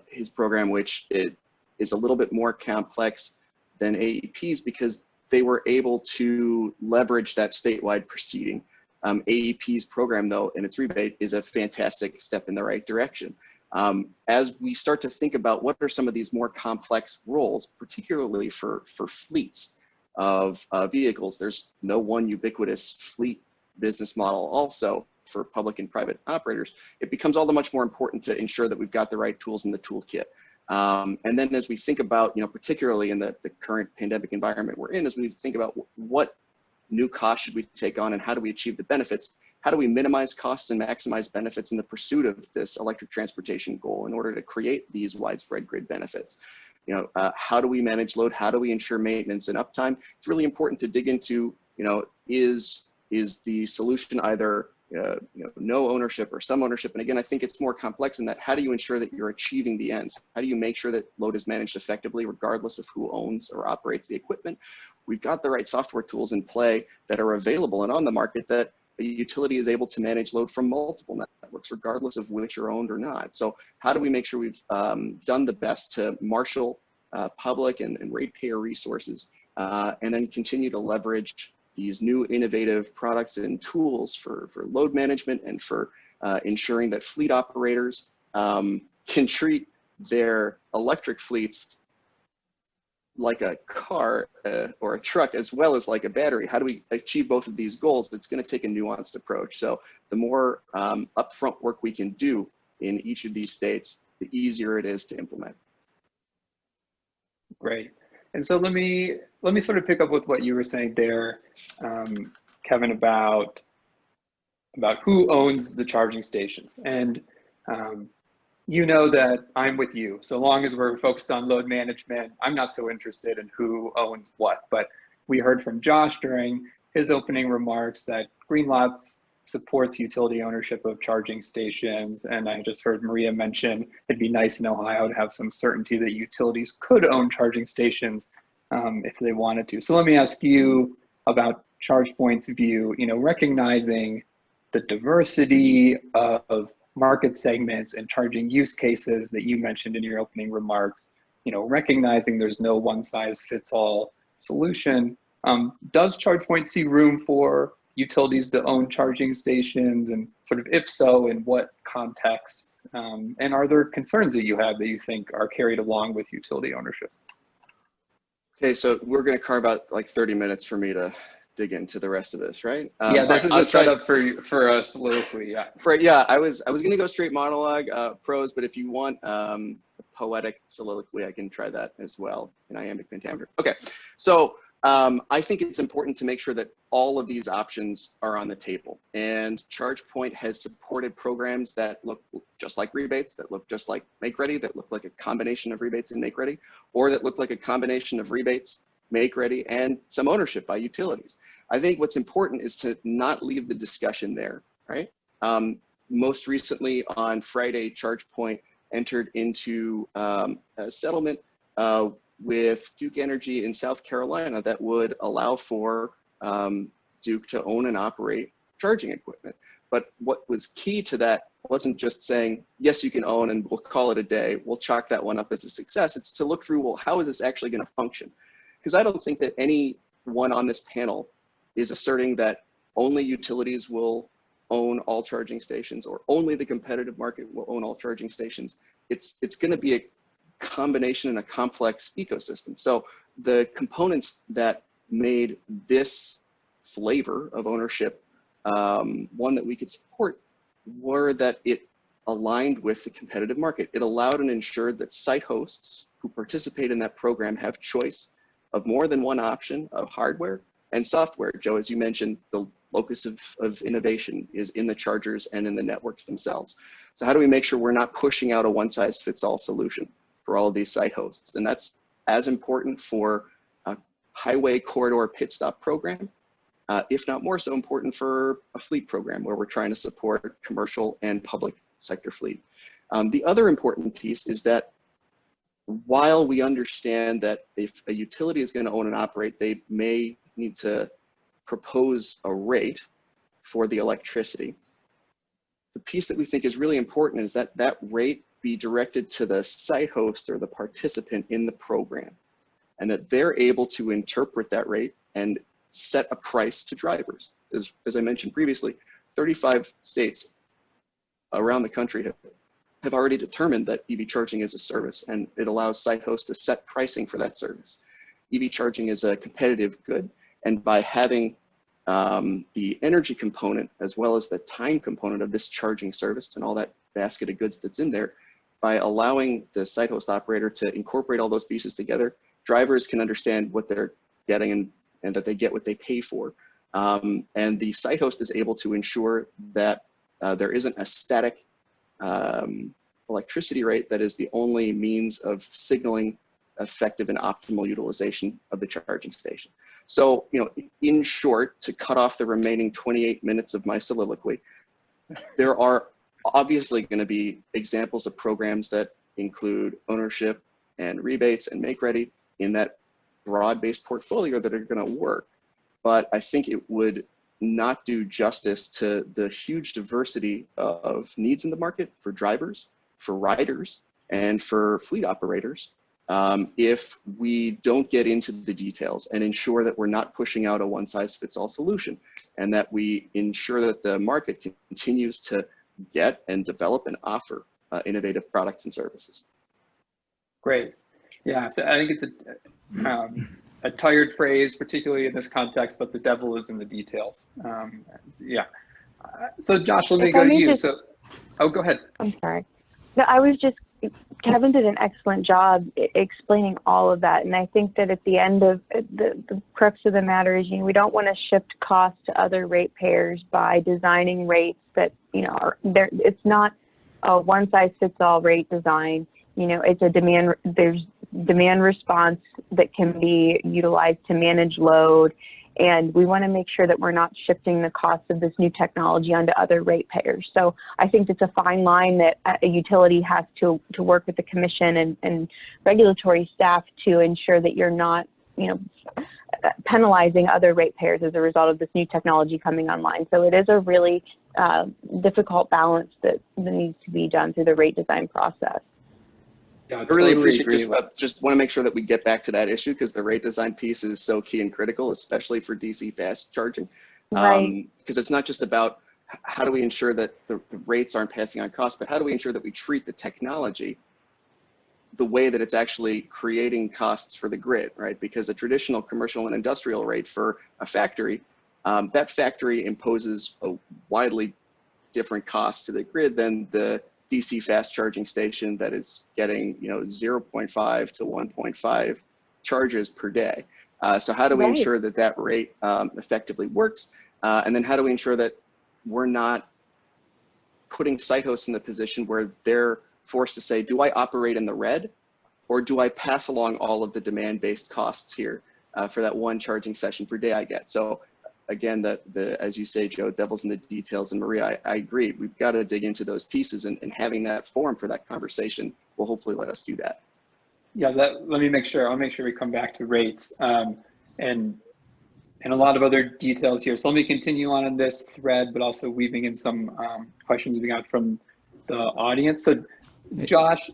C: his program, which is a little bit more complex than AEP's because they were able to leverage that statewide proceeding. AEP's program, though, and its rebate is a fantastic step in the right direction. As we start to think about what are some of these more complex roles, particularly for fleets, of vehicles. There's no one ubiquitous fleet business model also for public and private operators. It becomes all the much more important to ensure that we've got the right tools in the toolkit. And then as we think about, particularly in the current pandemic environment we're in, as we think about what new costs should we take on and how do we achieve the benefits, how do we minimize costs and maximize benefits in the pursuit of this electric transportation goal in order to create these widespread grid benefits? How do we manage load? How do we ensure maintenance and uptime? It's really important to dig into, is the solution either no ownership or some ownership? And again, I think it's more complex in that. How do you ensure that you're achieving the ends? How do you make sure that load is managed effectively regardless of who owns or operates the equipment? We've got the right software tools in play that are available and on the market that a utility is able to manage load from multiple networks regardless of which are owned or not. So how do we make sure we've done the best to marshal public and ratepayer resources and then continue to leverage these new innovative products and tools for load management and for ensuring that fleet operators can treat their electric fleets like a car or a truck as well as like a battery? How do we achieve both of these goals? It's going to take a nuanced approach. So the more upfront work we can do in each of these states, the easier it is to implement.
B: Great. And so let me sort of pick up with what you were saying there, Kevin, about who owns the charging stations. And you know that I'm with you. So long as we're focused on load management, I'm not so interested in who owns what. But we heard from Josh during his opening remarks that Greenlots supports utility ownership of charging stations. And I just heard Maria mention it'd be nice in Ohio to have some certainty that utilities could own charging stations if they wanted to. So let me ask you about ChargePoint's view, recognizing the diversity of market segments and charging use cases that you mentioned in your opening remarks, recognizing there's no one size fits all solution. Does ChargePoint see room for utilities to own charging stations, and sort of if so, in what contexts? And are there concerns that you have that you think are carried along with utility ownership?
C: Okay, so we're going to carve out like 30 minutes for me to dig into the rest of this, right?
B: Yeah, this is a setup for a soliloquy. Yeah.
C: I was going to go straight monologue, prose, but if you want a poetic soliloquy, I can try that as well, an iambic pentameter. Okay, so I think it's important to make sure that all of these options are on the table. And ChargePoint has supported programs that look just like rebates, that look just like Make Ready, that look like a combination of rebates and Make Ready, or that look like a combination of rebates, Make Ready, and some ownership by utilities. I think what's important is to not leave the discussion there, right? Most recently on Friday, ChargePoint entered into a settlement with Duke Energy in South Carolina that would allow for Duke to own and operate charging equipment. But what was key to that wasn't just saying, yes, you can own and we'll call it a day, we'll chalk that one up as a success. It's to look through, well, how is this actually going to function? Because I don't think that anyone on this panel is asserting that only utilities will own all charging stations or only the competitive market will own all charging stations. It's going to be a combination and a complex ecosystem. So the components that made this flavor of ownership one that we could support were that it aligned with the competitive market. It allowed and ensured that site hosts who participate in that program have choice of more than one option of hardware and software. Joe, as you mentioned, the locus of innovation is in the chargers and in the networks themselves. So how do we make sure we're not pushing out a one-size-fits-all solution for all of these site hosts? And that's as important for a highway corridor pit stop program, if not more so important for a fleet program where we're trying to support commercial and public sector fleet. The other important piece is that while we understand that if a utility is going to own and operate, they may need to propose a rate for the electricity. The piece that we think is really important is that that rate be directed to the site host or the participant in the program, and that they're able to interpret that rate and set a price to drivers. As I mentioned previously, 35 states around the country have already determined that EV charging is a service, and it allows site hosts to set pricing for that service. EV charging is a competitive good, and by having the energy component as well as the time component of this charging service and all that basket of goods that's in there, by allowing the site host operator to incorporate all those pieces together, drivers can understand what they're getting and that they get what they pay for. And the site host is able to ensure that there isn't a static electricity rate that is the only means of signaling effective and optimal utilization of the charging station. So, in short, to cut off the remaining 28 minutes of my soliloquy, there are obviously going to be examples of programs that include ownership and rebates and make ready in that broad-based portfolio that are going to work. But I think it would not do justice to the huge diversity of needs in the market for drivers, for riders, and for fleet operators if we don't get into the details and ensure that we're not pushing out a one-size-fits-all solution, and that we ensure that the market continues to get and develop and offer innovative products and services.
B: Great. Yeah, so I think it's a tired phrase, particularly in this context, but the devil is in the details. Yeah. So Josh, let me go to you. Oh, go ahead.
E: I'm sorry. No, Kevin did an excellent job explaining all of that. And I think that at the end of the crux of the matter is, we don't want to shift costs to other ratepayers by designing rates that, it's not a one size fits all rate design. It's there's demand response that can be utilized to manage load. And we want to make sure that we're not shifting the cost of this new technology onto other ratepayers. So I think it's a fine line that a utility has to work with the commission and regulatory staff to ensure that you're not, penalizing other ratepayers as a result of this new technology coming online. So it is a really difficult balance that needs to be done through the rate design process.
C: Yeah, I really appreciate just want to make sure that we get back to that issue because the rate design piece is so key and critical, especially for DC fast charging.
E: Right.
C: Because it's not just about how do we ensure that the rates aren't passing on costs, but how do we ensure that we treat the technology the way that it's actually creating costs for the grid, right? Because a traditional commercial and industrial rate for a factory, that factory imposes a widely different cost to the grid than the DC fast charging station that is getting 0.5 to 1.5 charges per day. So how do we ensure that that rate effectively works? And then how do we ensure that we're not putting site hosts in the position where they're forced to say, do I operate in the red or do I pass along all of the demand-based costs here for that one charging session per day I get? So again, as you say, Joe, devil's in the details. And Maria, I agree. We've got to dig into those pieces and having that forum for that conversation will hopefully let us do that.
B: Yeah, let me make sure. I'll make sure we come back to rates and a lot of other details here. So let me continue on in this thread, but also weaving in some questions we got from the audience. So Josh,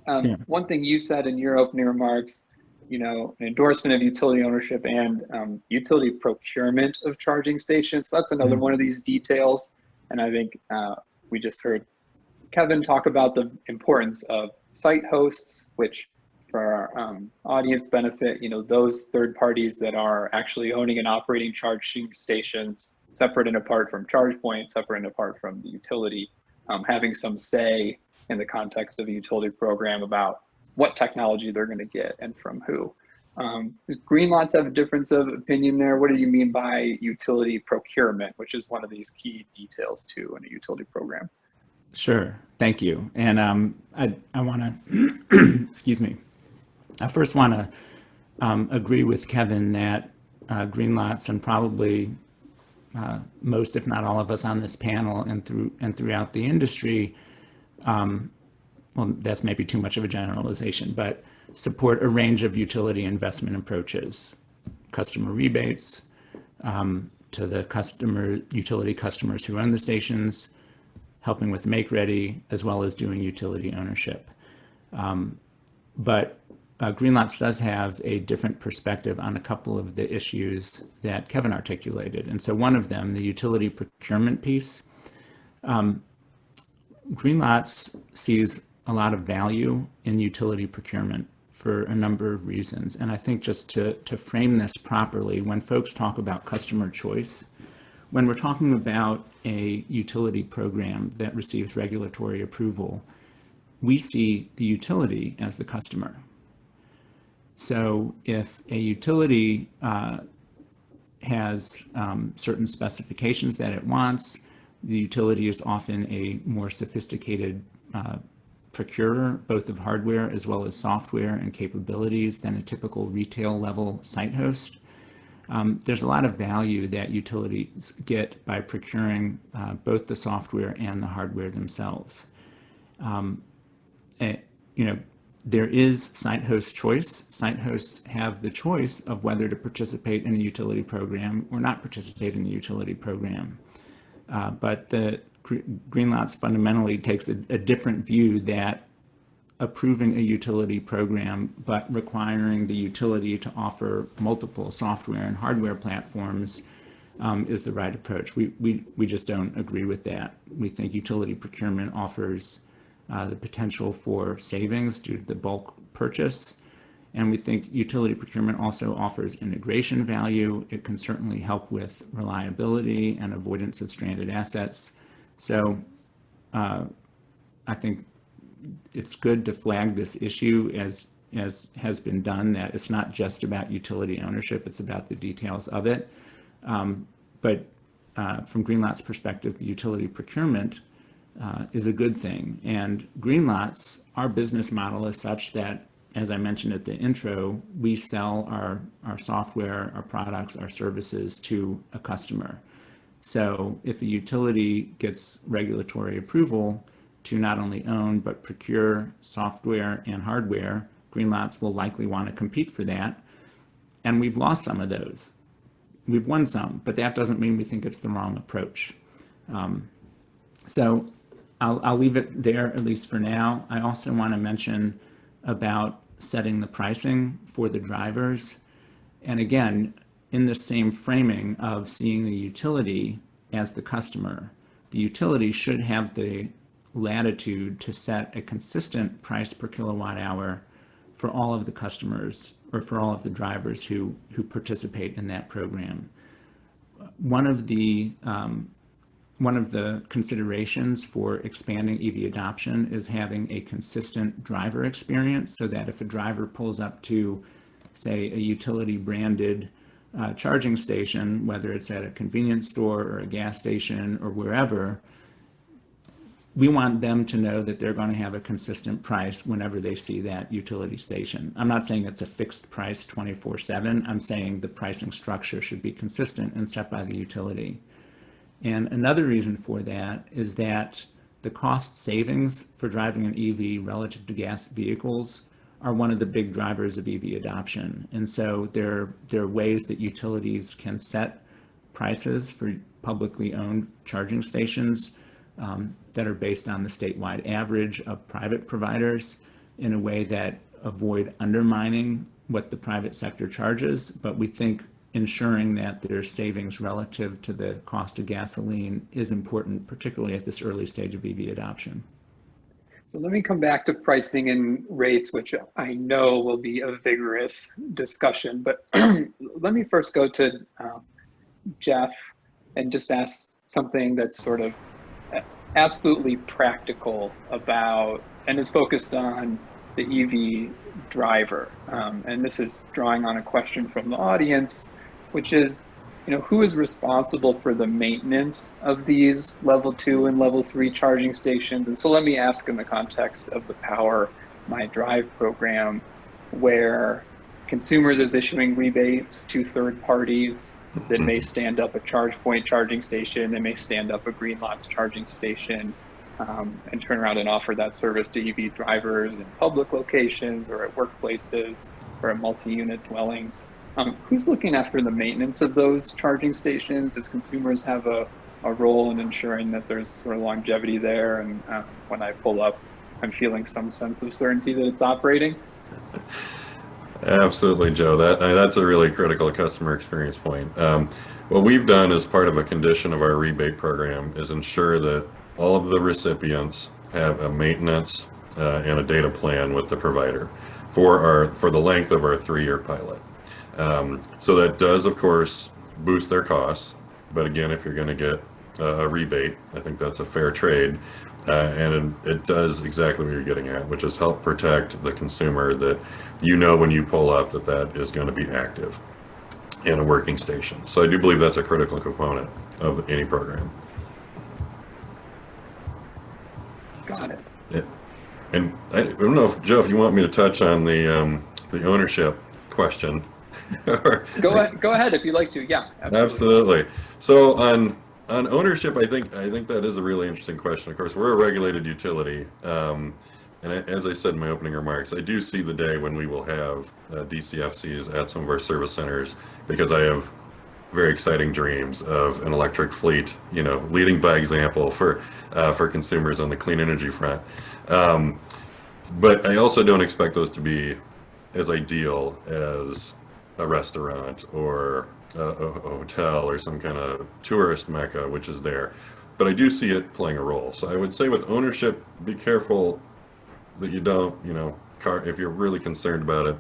B: one thing you said in your opening remarks, an endorsement of utility ownership and utility procurement of charging stations. So that's another one of these details. And I think we just heard Kevin talk about the importance of site hosts, which for our audience benefit, those third parties that are actually owning and operating charging stations separate and apart from charge points, separate and apart from the utility, having some say in the context of a utility program about what technology they're going to get and from who. Does Green Lots have a difference of opinion there? What do you mean by utility procurement, which is one of these key details too in a utility program?
D: Sure, thank you. And I want to, excuse me, I first want to agree with Kevin that Green Lots and probably most, if not all of us on this panel and throughout the industry, well, that's maybe too much of a generalization, but support a range of utility investment approaches, customer rebates to the utility customers who own the stations, helping with make ready, as well as doing utility ownership. But Green Lots does have a different perspective on a couple of the issues that Kevin articulated. And so one of them, the utility procurement piece, Green Lots sees a lot of value in utility procurement for a number of reasons. And I think just to frame this properly, when folks talk about customer choice, when we're talking about a utility program that receives regulatory approval, we see the utility as the customer. So if a utility has certain specifications that it wants, the utility is often a more sophisticated procurer, both of hardware as well as software and capabilities, than a typical retail level site host. There's a lot of value that utilities get by procuring both the software and the hardware themselves. There is site host choice. Site hosts have the choice of whether to participate in a utility program or not participate in a utility program. But the Greenlots fundamentally takes a different view that approving a utility program, but requiring the utility to offer multiple software and hardware platforms is the right approach. We just don't agree with that. We think utility procurement offers the potential for savings due to the bulk purchase. And we think utility procurement also offers integration value. It can certainly help with reliability and avoidance of stranded assets. So I think it's good to flag this issue as has been done, that it's not just about utility ownership, it's about the details of it. But from Greenlot's perspective, the utility procurement is a good thing. And Greenlots, our business model is such that, as I mentioned at the intro, we sell our software, our products, our services to a customer. So if a utility gets regulatory approval to not only own but procure software and hardware, Greenlots will likely want to compete for that. And we've lost some of those. We've won some, but that doesn't mean we think it's the wrong approach. So I'll leave it there, at least for now. I also want to mention about setting the pricing for the drivers. And again, in the same framing of seeing the utility as the customer, the utility should have the latitude to set a consistent price per kilowatt hour for all of the customers, or for all of the drivers who participate in that program. One of the considerations for expanding EV adoption is having a consistent driver experience, so that if a driver pulls up to, say, a utility branded charging station, whether it's at a convenience store or a gas station or wherever, we want them to know that they're going to have a consistent price whenever they see that utility station. I'm not saying it's a fixed price 24/7. I'm saying the pricing structure should be consistent and set by the utility. And another reason for that is that the cost savings for driving an EV relative to gas vehicles are one of the big drivers of EV adoption. And so there are ways that utilities can set prices for publicly owned charging stations that are based on the statewide average of private providers in a way that avoid undermining what the private sector charges. But we think ensuring that there's savings relative to the cost of gasoline is important, particularly at this early stage of EV adoption.
B: So let me come back to pricing and rates, which I know will be a vigorous discussion, but let me first go to Jeff and just ask something that's sort of absolutely practical about, and is focused on the EV driver. And this is drawing on a question from the audience, which is, who is responsible for the maintenance of these level 2 and level 3 charging stations? And so let me ask in the context of the Power My Drive program, where Consumers is issuing rebates to third parties that may stand up a ChargePoint charging station, they may stand up a Greenlots charging station, and turn around and offer that service to EV drivers in public locations or at workplaces or at multi-unit dwellings. Who's looking after the maintenance of those charging stations? Does Consumers have a role in ensuring that there's sort of longevity there, and when I pull up, I'm feeling some sense of certainty that it's operating?
F: Absolutely, Joe. That's a really critical customer experience point. What we've done as part of a condition of our rebate program is ensure that all of the recipients have a maintenance and a data plan with the provider. for the length of our 3-year pilot. So that does, of course, boost their costs. But again, if you're going to get a rebate, I think that's a fair trade. And it does exactly what you're getting at, which is help protect the consumer, that you know when you pull up that that is going to be active in a working station. So I do believe that's a critical component of any program.
B: Got it.
F: Yeah. And I don't know if, Joe, if you want me to touch on the ownership question.
B: Go ahead if you'd like to. Yeah,
F: absolutely. So on ownership, I think that is a really interesting question. Of course, we're a regulated utility, and as I said in my opening remarks, I do see the day when we will have DCFCs at some of our service centers, because I have very exciting dreams of an electric fleet, leading by example for consumers on the clean energy front. But I also don't expect those to be as ideal as a restaurant or a hotel or some kind of tourist mecca, which is there. But I do see it playing a role. So I would say with ownership, be careful that you don't, if you're really concerned about it,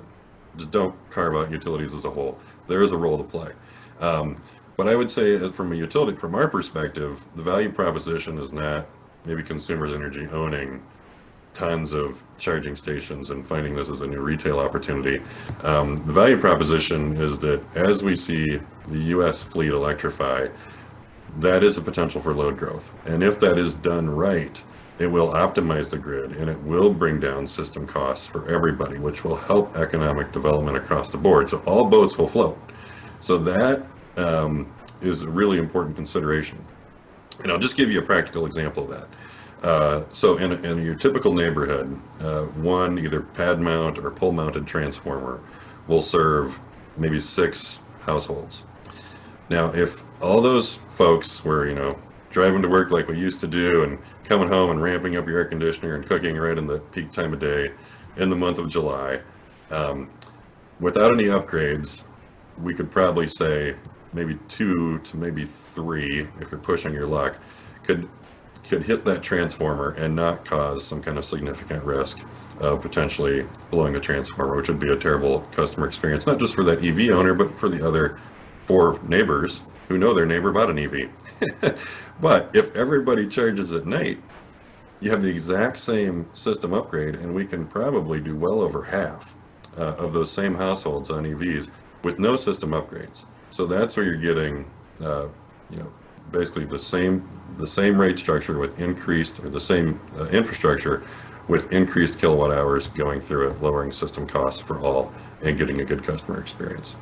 F: just don't carve out utilities as a whole. There is a role to play. But I would say that from our perspective, the value proposition is not maybe Consumers Energy owning tons of charging stations and finding this as a new retail opportunity. The value proposition is that as we see the U.S. fleet electrify, that is a potential for load growth. And if that is done right, it will optimize the grid and it will bring down system costs for everybody, which will help economic development across the board. So all boats will float. So that is a really important consideration. And I'll just give you a practical example of that. So in your typical neighborhood, one either pad mount or pole mounted transformer will serve maybe 6 households. Now, if all those folks were, driving to work like we used to do and coming home and ramping up your air conditioner and cooking right in the peak time of day in the month of July, without any upgrades, we could probably say maybe 2 to maybe 3, if you're pushing your luck, could hit that transformer and not cause some kind of significant risk of potentially blowing the transformer, which would be a terrible customer experience, not just for that EV owner, but for the other 4 neighbors who know their neighbor bought an EV. But if everybody charges at night, you have the exact same system upgrade, and we can probably do well over half of those same households on EVs with no system upgrades. So that's where you're getting, basically the same rate structure with increased, or the same infrastructure with increased kilowatt hours going through it, lowering system costs for all and getting a good customer experience.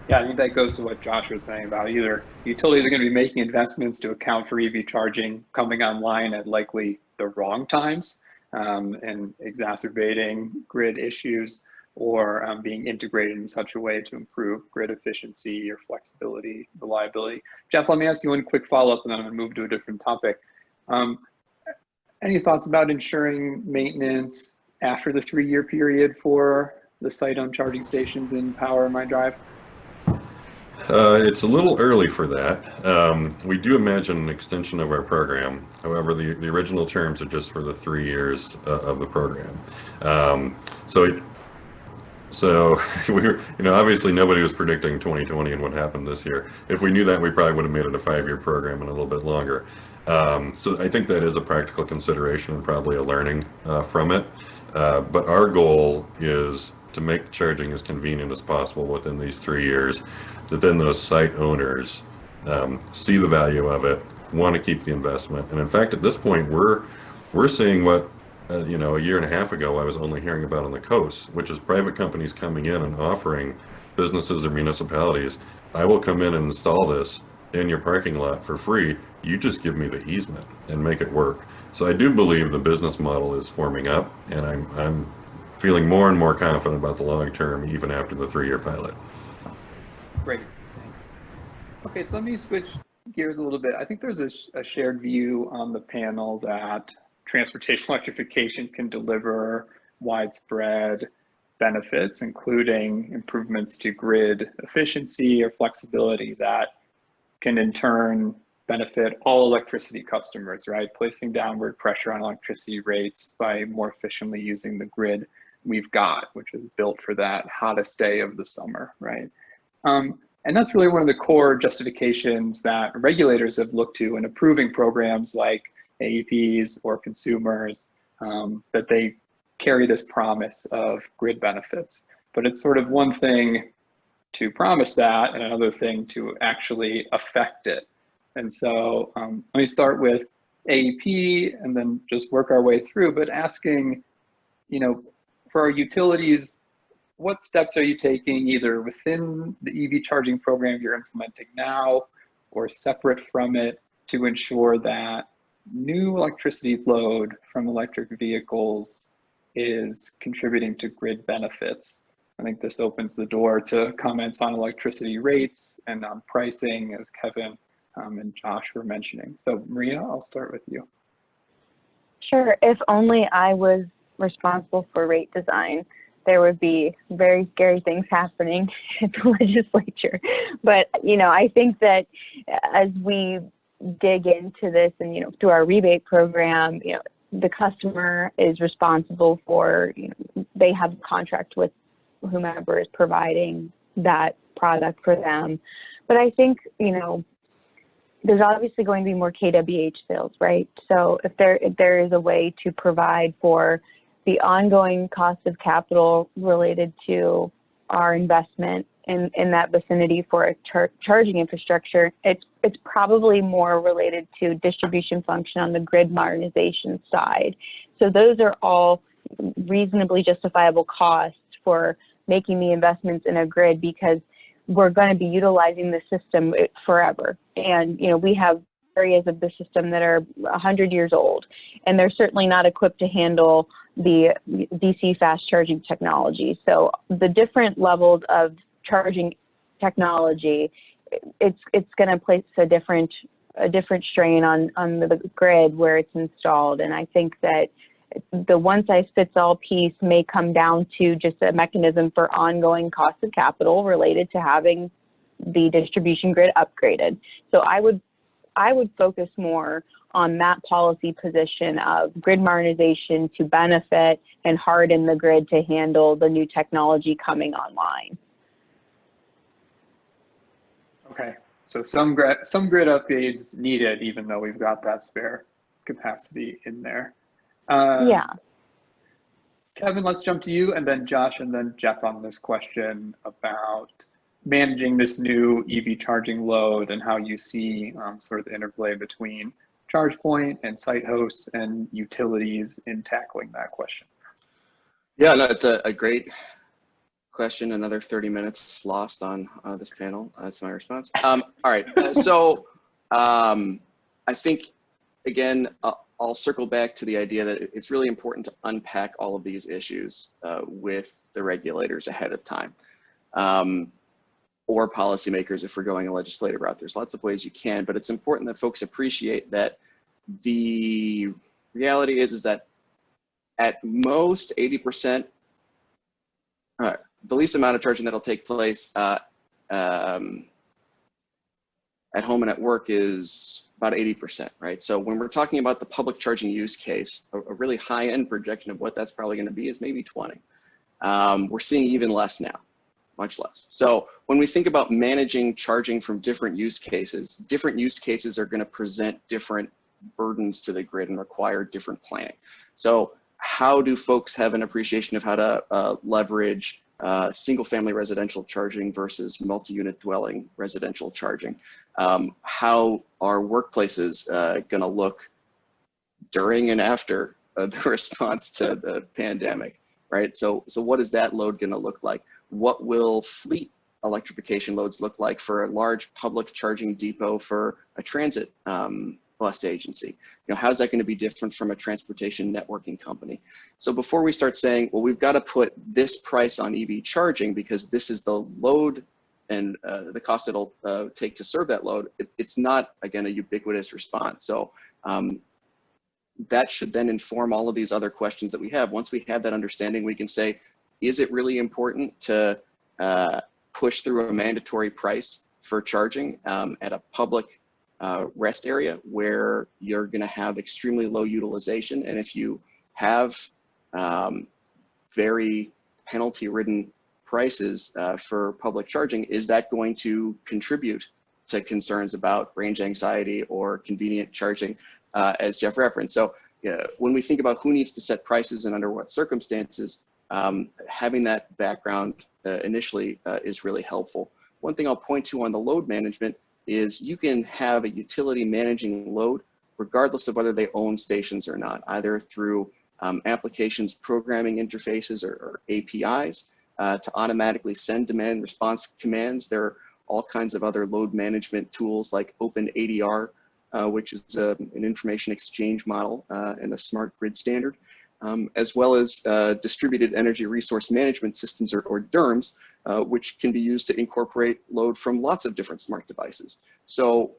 B: Yeah, I think that goes to what Josh was saying about either utilities are going to be making investments to account for EV charging coming online at likely the wrong times and exacerbating grid issues, or being integrated in such a way to improve grid efficiency or flexibility, reliability. Jeff, let me ask you one quick follow-up and then I'm going to move to a different topic. Any thoughts about ensuring maintenance after the 3-year period for the site-owned charging stations in Power My Drive?
F: It's a little early for that. We do imagine an extension of our program. However, the original terms are just for the 3 years of the program. So we were, obviously nobody was predicting 2020 and what happened this year. If we knew that, we probably would have made it a 5-year program and a little bit longer. So I think that is a practical consideration and probably a learning from it. But our goal is to make charging as convenient as possible within these 3 years, that then those site owners see the value of it, want to keep the investment. And in fact, at this point, we're seeing what a year and a half ago I was only hearing about on the coast, which is private companies coming in and offering businesses or municipalities, I will come in and install this in your parking lot for free. You just give me the easement and make it work. So I do believe the business model is forming up, and I'm feeling more and more confident about the long term, even after the 3-year pilot.
B: Great, thanks. Okay, so let me switch gears a little bit. I think there's a shared view on the panel that transportation electrification can deliver widespread benefits, including improvements to grid efficiency or flexibility that can in turn benefit all electricity customers, right? Placing downward pressure on electricity rates by more efficiently using the grid. we've got, which is built for that hottest day of the summer, right? And that's really one of the core justifications that regulators have looked to in approving programs like AEPs or consumers, that they carry this promise of grid benefits. But it's sort of one thing to promise that and another thing to actually affect it. And so let me start with AEP and then just work our way through, but asking, you know, for our utilities, what steps are you taking either within the EV charging program you're implementing now or separate from it to ensure that new electricity load from electric vehicles is contributing to grid benefits? I think this opens the door to comments on electricity rates and on pricing, as Kevin and Josh were mentioning. So Maria, I'll start with you.
E: Sure. If only I was responsible for rate design, there would be very scary things happening at the legislature. But, you know, I think that as we dig into this and, you know, through our rebate program, you know, the customer is responsible for, you know, they have a contract with whomever is providing that product for them. But I think, you know, there's obviously going to be more KWH sales, right? So if there is a way to provide for the ongoing cost of capital related to our investment in that vicinity for a charging infrastructure, it's probably more related to distribution function on the grid modernization side. So those are all reasonably justifiable costs for making the investments in a grid, because we're going to be utilizing the system forever. And, you know, we have areas of the system that are 100 years old, and they're certainly not equipped to handle the DC fast charging technology. So the different levels of charging technology, it's going to place a different strain on the grid where it's installed. And I think that the one-size-fits-all piece may come down to just a mechanism for ongoing cost of capital related to having the distribution grid upgraded. So I would focus more on that policy position of grid modernization to benefit and harden the grid to handle the new technology coming online.
B: Okay, so some grid upgrades needed, even though we've got that spare capacity in there.
E: Yeah.
B: Kevin, let's jump to you, and then Josh, and then Jeff on this question about managing this new EV charging load and how you see sort of the interplay between charge point and site hosts and utilities in tackling that question.
C: Yeah, no, it's a great question. Another 30 minutes lost on this panel. That's my response. All right, so I think, again, I'll circle back to the idea that it's really important to unpack all of these issues with the regulators ahead of time, or policymakers if we're going a legislative route. There's lots of ways you can, but it's important that folks appreciate that the reality is that at most 80%, the least amount of charging that'll take place at home and at work is about 80%, right? So when we're talking about the public charging use case, a really high-end projection of what that's probably going to be is maybe 20. We're seeing even less now, much less. So when we think about managing charging from different use cases are going to present different burdens to the grid and require different planning. So how do folks have an appreciation of how to leverage single-family residential charging versus multi-unit dwelling residential charging? How are workplaces going to look during and after the response to the pandemic, right? So what is that load going to look like? What will fleet electrification loads look like for a large public charging depot for a transit bus agency? You know, how's that going to be different from a transportation networking company? So before we start saying, well, we've got to put this price on EV charging because this is the load and the cost it'll take to serve that load, it's not, again, a ubiquitous response. So that should then inform all of these other questions that we have. Once we have that understanding, we can say, is it really important to push through a mandatory price for charging at a public rest area where you're going to have extremely low utilization? And if you have very penalty-ridden prices for public charging, is that going to contribute to concerns about range anxiety or convenient charging, as Jeff referenced? So when we think about who needs to set prices and under what circumstances, having that background initially is really helpful. One thing I'll point to on the load management is you can have a utility managing load regardless of whether they own stations or not, either through applications programming interfaces or APIs to automatically send demand response commands. There are all kinds of other load management tools like OpenADR, which is an information exchange model and a smart grid standard, as well as distributed energy resource management systems, or DERMS, which can be used to incorporate load from lots of different smart devices. So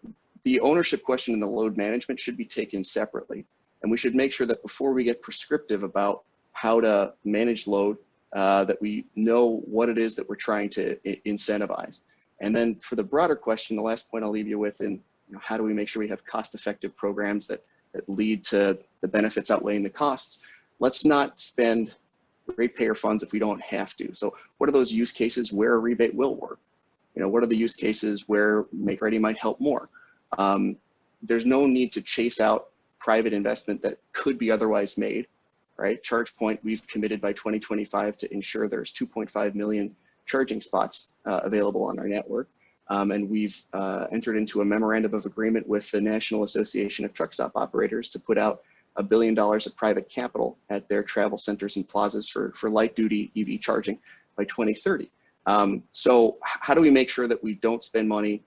C: the ownership question in the load management should be taken separately. And we should make sure that before we get prescriptive about how to manage load, that we know what it is that we're trying to incentivize. And then for the broader question, the last point I'll leave you with, and how do we make sure we have cost-effective programs that lead to the benefits outweighing the costs? Let's not spend ratepayer funds if we don't have to. So what are those use cases where a rebate will work? What are the use cases where make-ready might help more? There's no need to chase out private investment that could be otherwise made, right? ChargePoint, we've committed by 2025 to ensure there's 2.5 million charging spots available on our network. And we've entered into a memorandum of agreement with the National Association of Truck Stop Operators to put out $1 billion of private capital at their travel centers and plazas for light duty EV charging by 2030. So how do we make sure that we don't spend money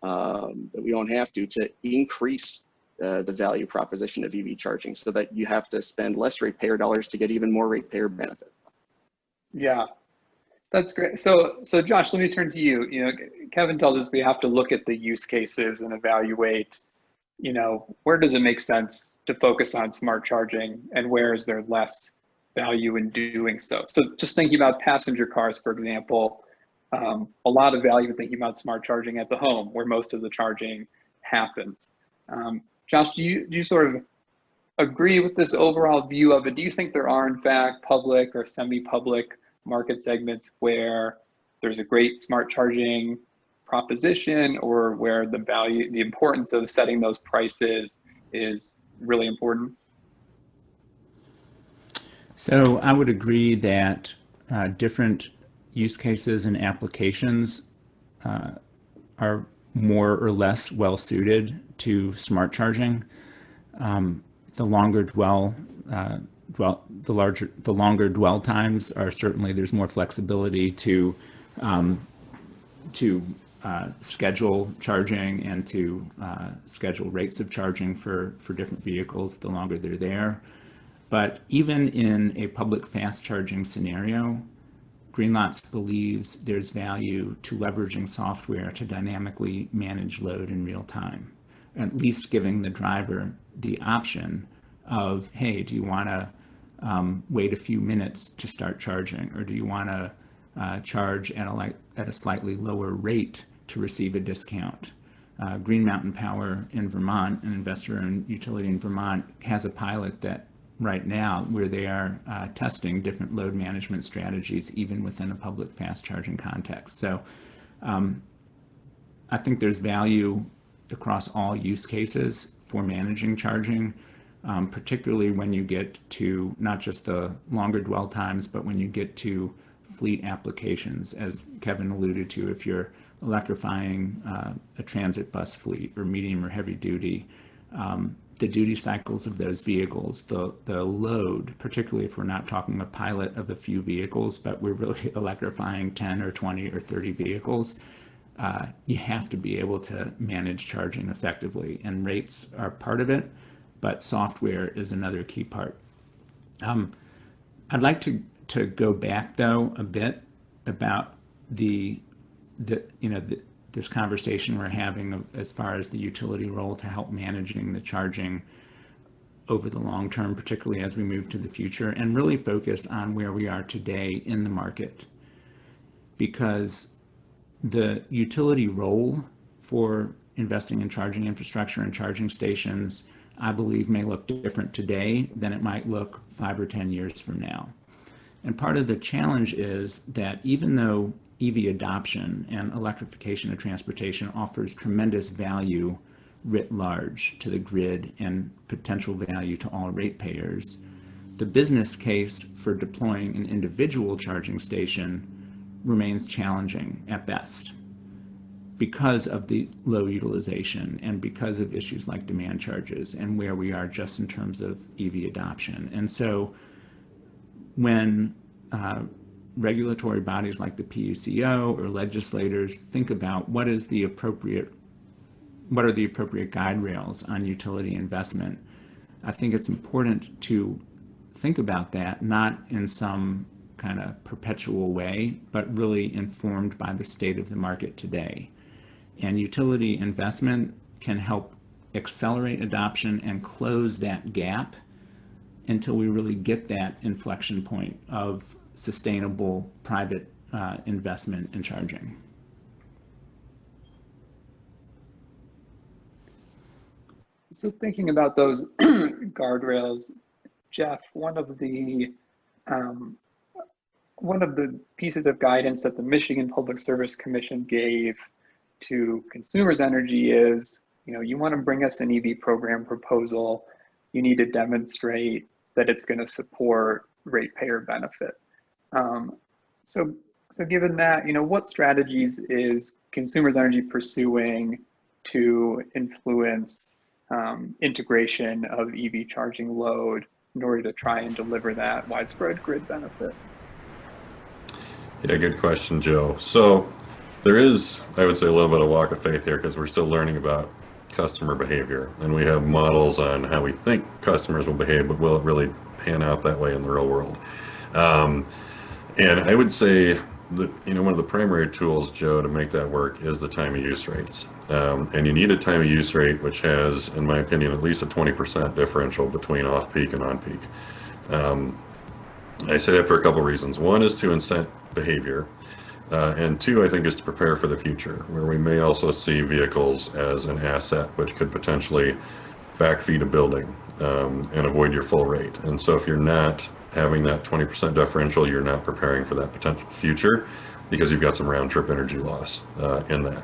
C: that we don't have to increase the value proposition of EV charging, so that you have to spend less ratepayer dollars to get even more ratepayer benefit?
B: Yeah, that's great. So Josh, let me turn to you. Kevin tells us we have to look at the use cases and evaluate, where does it make sense to focus on smart charging and where is there less value in doing so? So just thinking about passenger cars, for example, a lot of value in thinking about smart charging at the home where most of the charging happens. Josh, do you sort of agree with this overall view of it? Do you think there are in fact public or semi-public market segments where there's a great smart charging proposition, or where the importance of setting those prices is really important?
D: So I would agree that different use cases and applications are more or less well suited to smart charging. The longer dwell times are certainly, there's more flexibility to schedule charging and to schedule rates of charging for different vehicles the longer they're there. But even in a public fast charging scenario, Greenlots believes there's value to leveraging software to dynamically manage load in real time, at least giving the driver the option of, hey, do you want to wait a few minutes to start charging, or do you want to charge at a slightly lower rate to receive a discount? Green Mountain Power in Vermont, an investor-owned utility in Vermont, has a pilot that right now where they are testing different load management strategies even within a public fast charging context. So I think there's value across all use cases for managing charging, particularly when you get to not just the longer dwell times, but when you get to fleet applications, as Kevin alluded to. If you're electrifying a transit bus fleet or medium or heavy duty, the duty cycles of those vehicles, the load, particularly if we're not talking a pilot of a few vehicles, but we're really electrifying 10 or 20 or 30 vehicles, you have to be able to manage charging effectively, and rates are part of it, but software is another key part. I'd like to go back though a bit about this conversation we're having as far as the utility role to help managing the charging over the long term, particularly as we move to the future, and really focus on where we are today in the market. Because the utility role for investing in charging infrastructure and charging stations, I believe, may look different today than it might look 5 or 10 years from now. And part of the challenge is that even though EV adoption and electrification of transportation offers tremendous value writ large to the grid and potential value to all ratepayers, the business case for deploying an individual charging station remains challenging at best because of the low utilization and because of issues like demand charges and where we are just in terms of EV adoption. And so when regulatory bodies like the PUCO or legislators think about what are the appropriate guide rails on utility investment, I think it's important to think about that not in some kind of perpetual way, but really informed by the state of the market today. And utility investment can help accelerate adoption and close that gap until we really get that inflection point of sustainable private investment in charging.
B: So thinking about those guardrails, Jeff, one of the pieces of guidance that the Michigan Public Service Commission gave to Consumers Energy is, you want to bring us an EV program proposal, you need to demonstrate that it's going to support ratepayer benefit. So given that, what strategies is Consumers Energy pursuing to influence integration of EV charging load in order to try and deliver that widespread grid benefit?
F: Yeah, good question, Joe. So there is, I would say, a little bit of walk of faith here because we're still learning about customer behavior, and we have models on how we think customers will behave, but will it really pan out that way in the real world? And I would say that one of the primary tools, Joe, to make that work is the time of use rates. And you need a time of use rate which has, in my opinion, at least a 20% differential between off-peak and on-peak. I say that for a couple of reasons. One is to incent behavior, and two, I think, is to prepare for the future, where we may also see vehicles as an asset which could potentially backfeed a building and avoid your full rate. And so if you're not having that 20% differential, you're not preparing for that potential future because you've got some round trip energy loss in that.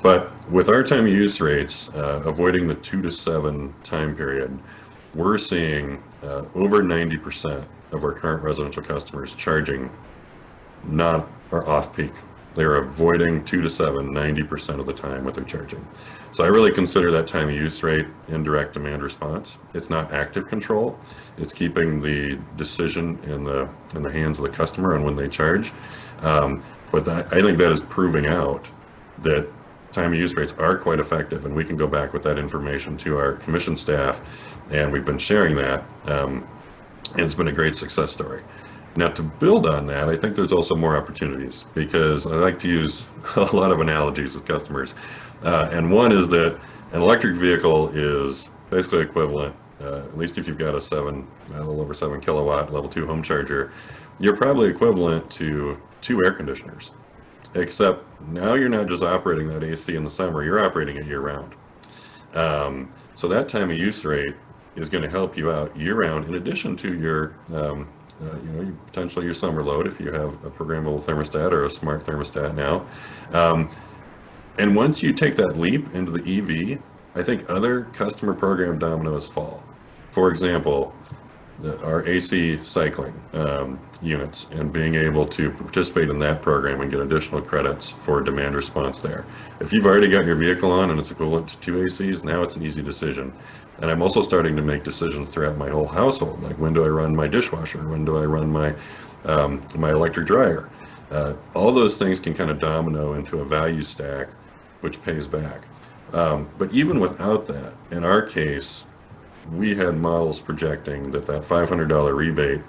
F: But with our time of use rates, avoiding the 2 to 7 time period, we're seeing over 90% of our current residential customers charging not or off-peak. They're avoiding 2 to 7, 90% of the time with their charging. So I really consider that time of use rate indirect demand response. It's not active control. It's keeping the decision in the hands of the customer on when they charge. But I think that is proving out that time of use rates are quite effective, and we can go back with that information to our commission staff, and we've been sharing that. And it's been a great success story. Now, to build on that, I think there's also more opportunities, because I like to use a lot of analogies with customers. And one is that an electric vehicle is basically equivalent, at least if you've got a little over 7 kilowatt level 2 home charger, you're probably equivalent to 2 air conditioners. Except now you're not just operating that AC in the summer, you're operating it year round. So that time of use rate is going to help you out year round, in addition to your potentially your summer load if you have a programmable thermostat or a smart thermostat now. And once you take that leap into the EV, I think other customer program dominoes fall. For example, our AC cycling units, and being able to participate in that program and get additional credits for demand response there. If you've already got your vehicle on and it's equivalent to 2 ACs, now it's an easy decision. And I'm also starting to make decisions throughout my whole household, like when do I run my dishwasher, when do I run my my electric dryer. All those things can kind of domino into a value stack, which pays back. But even without that, in our case, we had models projecting that $500 rebate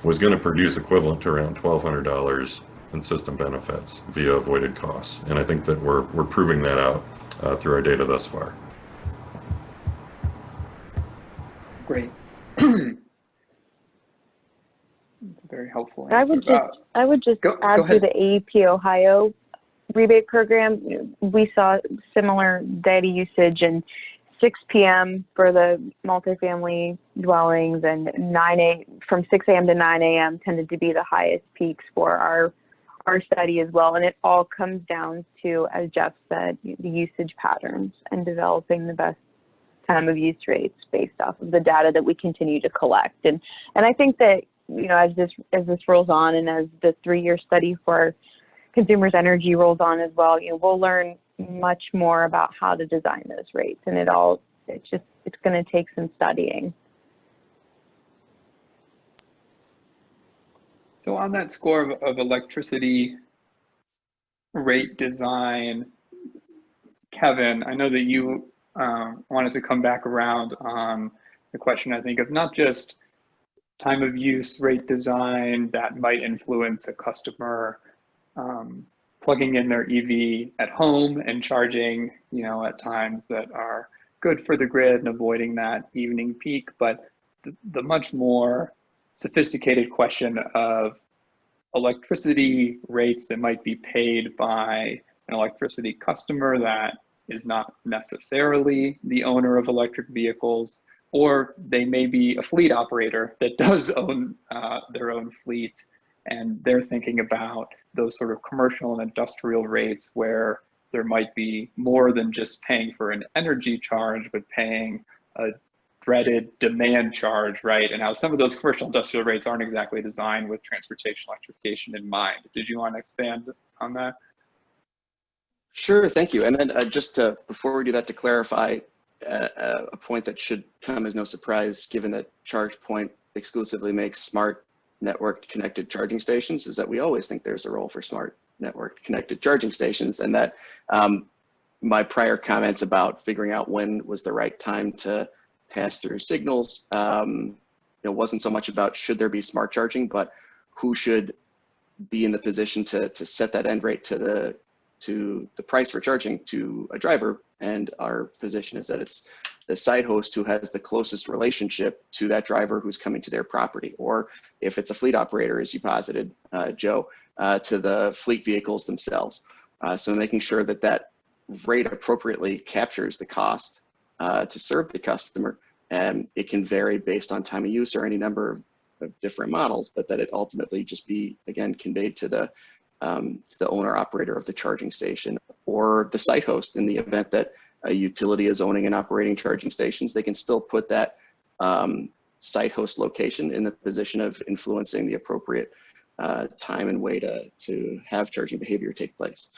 F: was going to produce equivalent to around $1,200 in system benefits via avoided costs. And I think that we're proving that out through our data thus far.
B: Great. It's a very helpful answer.
E: I would just add to the AEP Ohio rebate program. We saw similar data usage and 6 p.m. for the multifamily dwellings, and from 6 a.m. to 9 a.m. tended to be the highest peaks for our study as well. And it all comes down to, as Jeff said, the usage patterns and developing the best time of use rates based off of the data that we continue to collect. And I think that, as this rolls on, and as the 3-year study for consumers' energy rolls on as well, we'll learn much more about how to design those rates, and it's going to take some studying.
B: So on that score of electricity rate design, Kevin, I know that you wanted to come back around on the question, I think, of not just time of use rate design that might influence a customer plugging in their EV at home and charging, at times that are good for the grid and avoiding that evening peak, but the much more sophisticated question of electricity rates that might be paid by an electricity customer that is not necessarily the owner of electric vehicles, or they may be a fleet operator that does own their own fleet, and they're thinking about those sort of commercial and industrial rates where there might be more than just paying for an energy charge, but paying a dreaded demand charge, right? And how some of those commercial industrial rates aren't exactly designed with transportation electrification in mind. Did you want to expand on that?
C: Sure, thank you. And then before we do that, to clarify a point that should come as no surprise, given that ChargePoint exclusively makes smart networked connected charging stations, is that we always think there's a role for smart networked connected charging stations, and that my prior comments about figuring out when was the right time to pass through signals, it wasn't so much about should there be smart charging, but who should be in the position to set that end rate to the price for charging to a driver. And our position is that it's the site host who has the closest relationship to that driver who's coming to their property, or if it's a fleet operator, as you posited, Joe, to the fleet vehicles themselves. So making sure that that rate appropriately captures the cost to serve the customer, and it can vary based on time of use or any number of different models, but that it ultimately just be, again, conveyed to the owner operator of the charging station, or the site host. In the event that a utility is owning and operating charging stations, they can still put that site host location in the position of influencing the appropriate time and way to have charging behavior take place.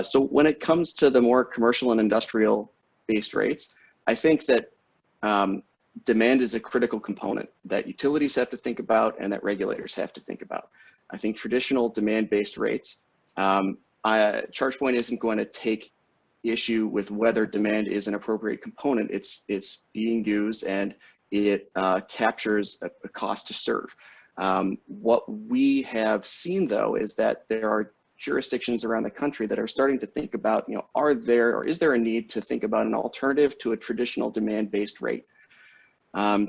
C: So when it comes to the more commercial and industrial based rates, I think that demand is a critical component that utilities have to think about and that regulators have to think about. I think traditional demand-based rates, ChargePoint isn't going to take issue with whether demand is an appropriate component. It's being used, and it captures a cost to serve. What we have seen, though, is that there are jurisdictions around the country that are starting to think about, is there a need to think about an alternative to a traditional demand-based rate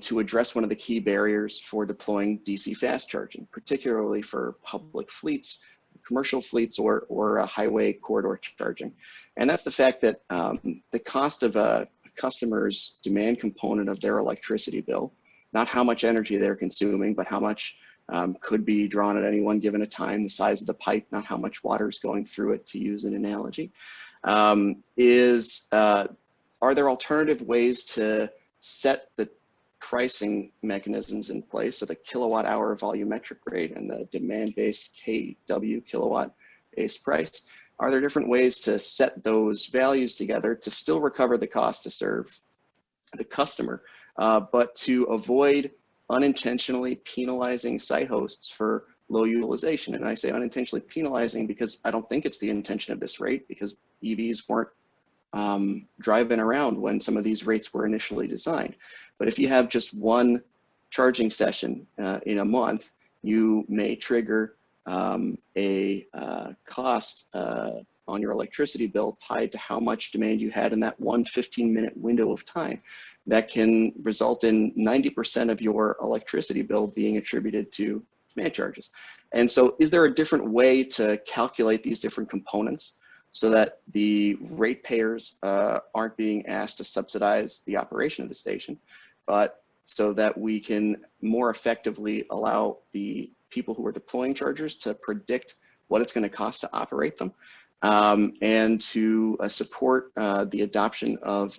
C: to address one of the key barriers for deploying DC fast charging, particularly for public fleets, commercial fleets, or highway corridor charging. And that's the fact that the cost of a customer's demand component of their electricity bill, not how much energy they're consuming, but how much could be drawn at any one given a time, the size of the pipe, not how much water is going through it, to use an analogy, are there alternative ways to set the pricing mechanisms in place, so the kilowatt hour volumetric rate and the demand-based kW kilowatt-based price? Are there different ways to set those values together to still recover the cost to serve the customer, but to avoid unintentionally penalizing site hosts for low utilization? And I say unintentionally penalizing because I don't think it's the intention of this rate, because EVs weren't driving around when some of these rates were initially designed. But if you have just one charging session in a month, you may trigger a cost on your electricity bill tied to how much demand you had in that one 15-minute window of time. That can result in 90% of your electricity bill being attributed to demand charges. And so is there a different way to calculate these different components so that the ratepayers aren't being asked to subsidize the operation of the station, but so that we can more effectively allow the people who are deploying chargers to predict what it's going to cost to operate them, and to support the adoption of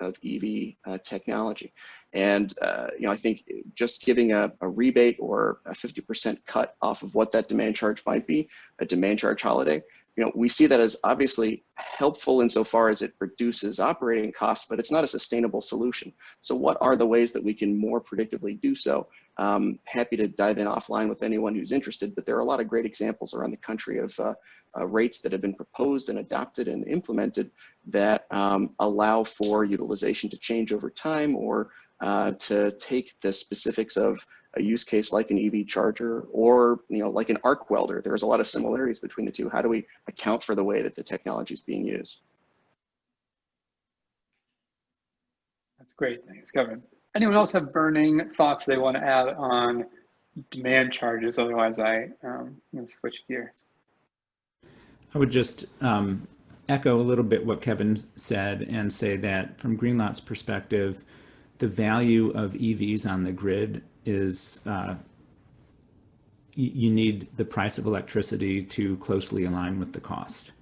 C: EV technology. And I think just giving a rebate or a 50% cut off of what that demand charge might be, a demand charge holiday, we see that as obviously helpful insofar as it reduces operating costs, but it's not a sustainable solution. So what are the ways that we can more predictably do so? Happy to dive in offline with anyone who's interested, but there are a lot of great examples around the country of rates that have been proposed and adopted and implemented that allow for utilization to change over time, or to take the specifics of a use case like an EV charger, or like an arc welder. There's a lot of similarities between the two. How do we account for the way that the technology is being used?
B: That's great. Thanks, Kevin. Anyone else have burning thoughts they want to add on demand charges? Otherwise, I'm going to switch gears.
D: I would just echo a little bit what Kevin said and say that from Greenlot's perspective, the value of EVs on the grid is you need the price of electricity to closely align with the cost.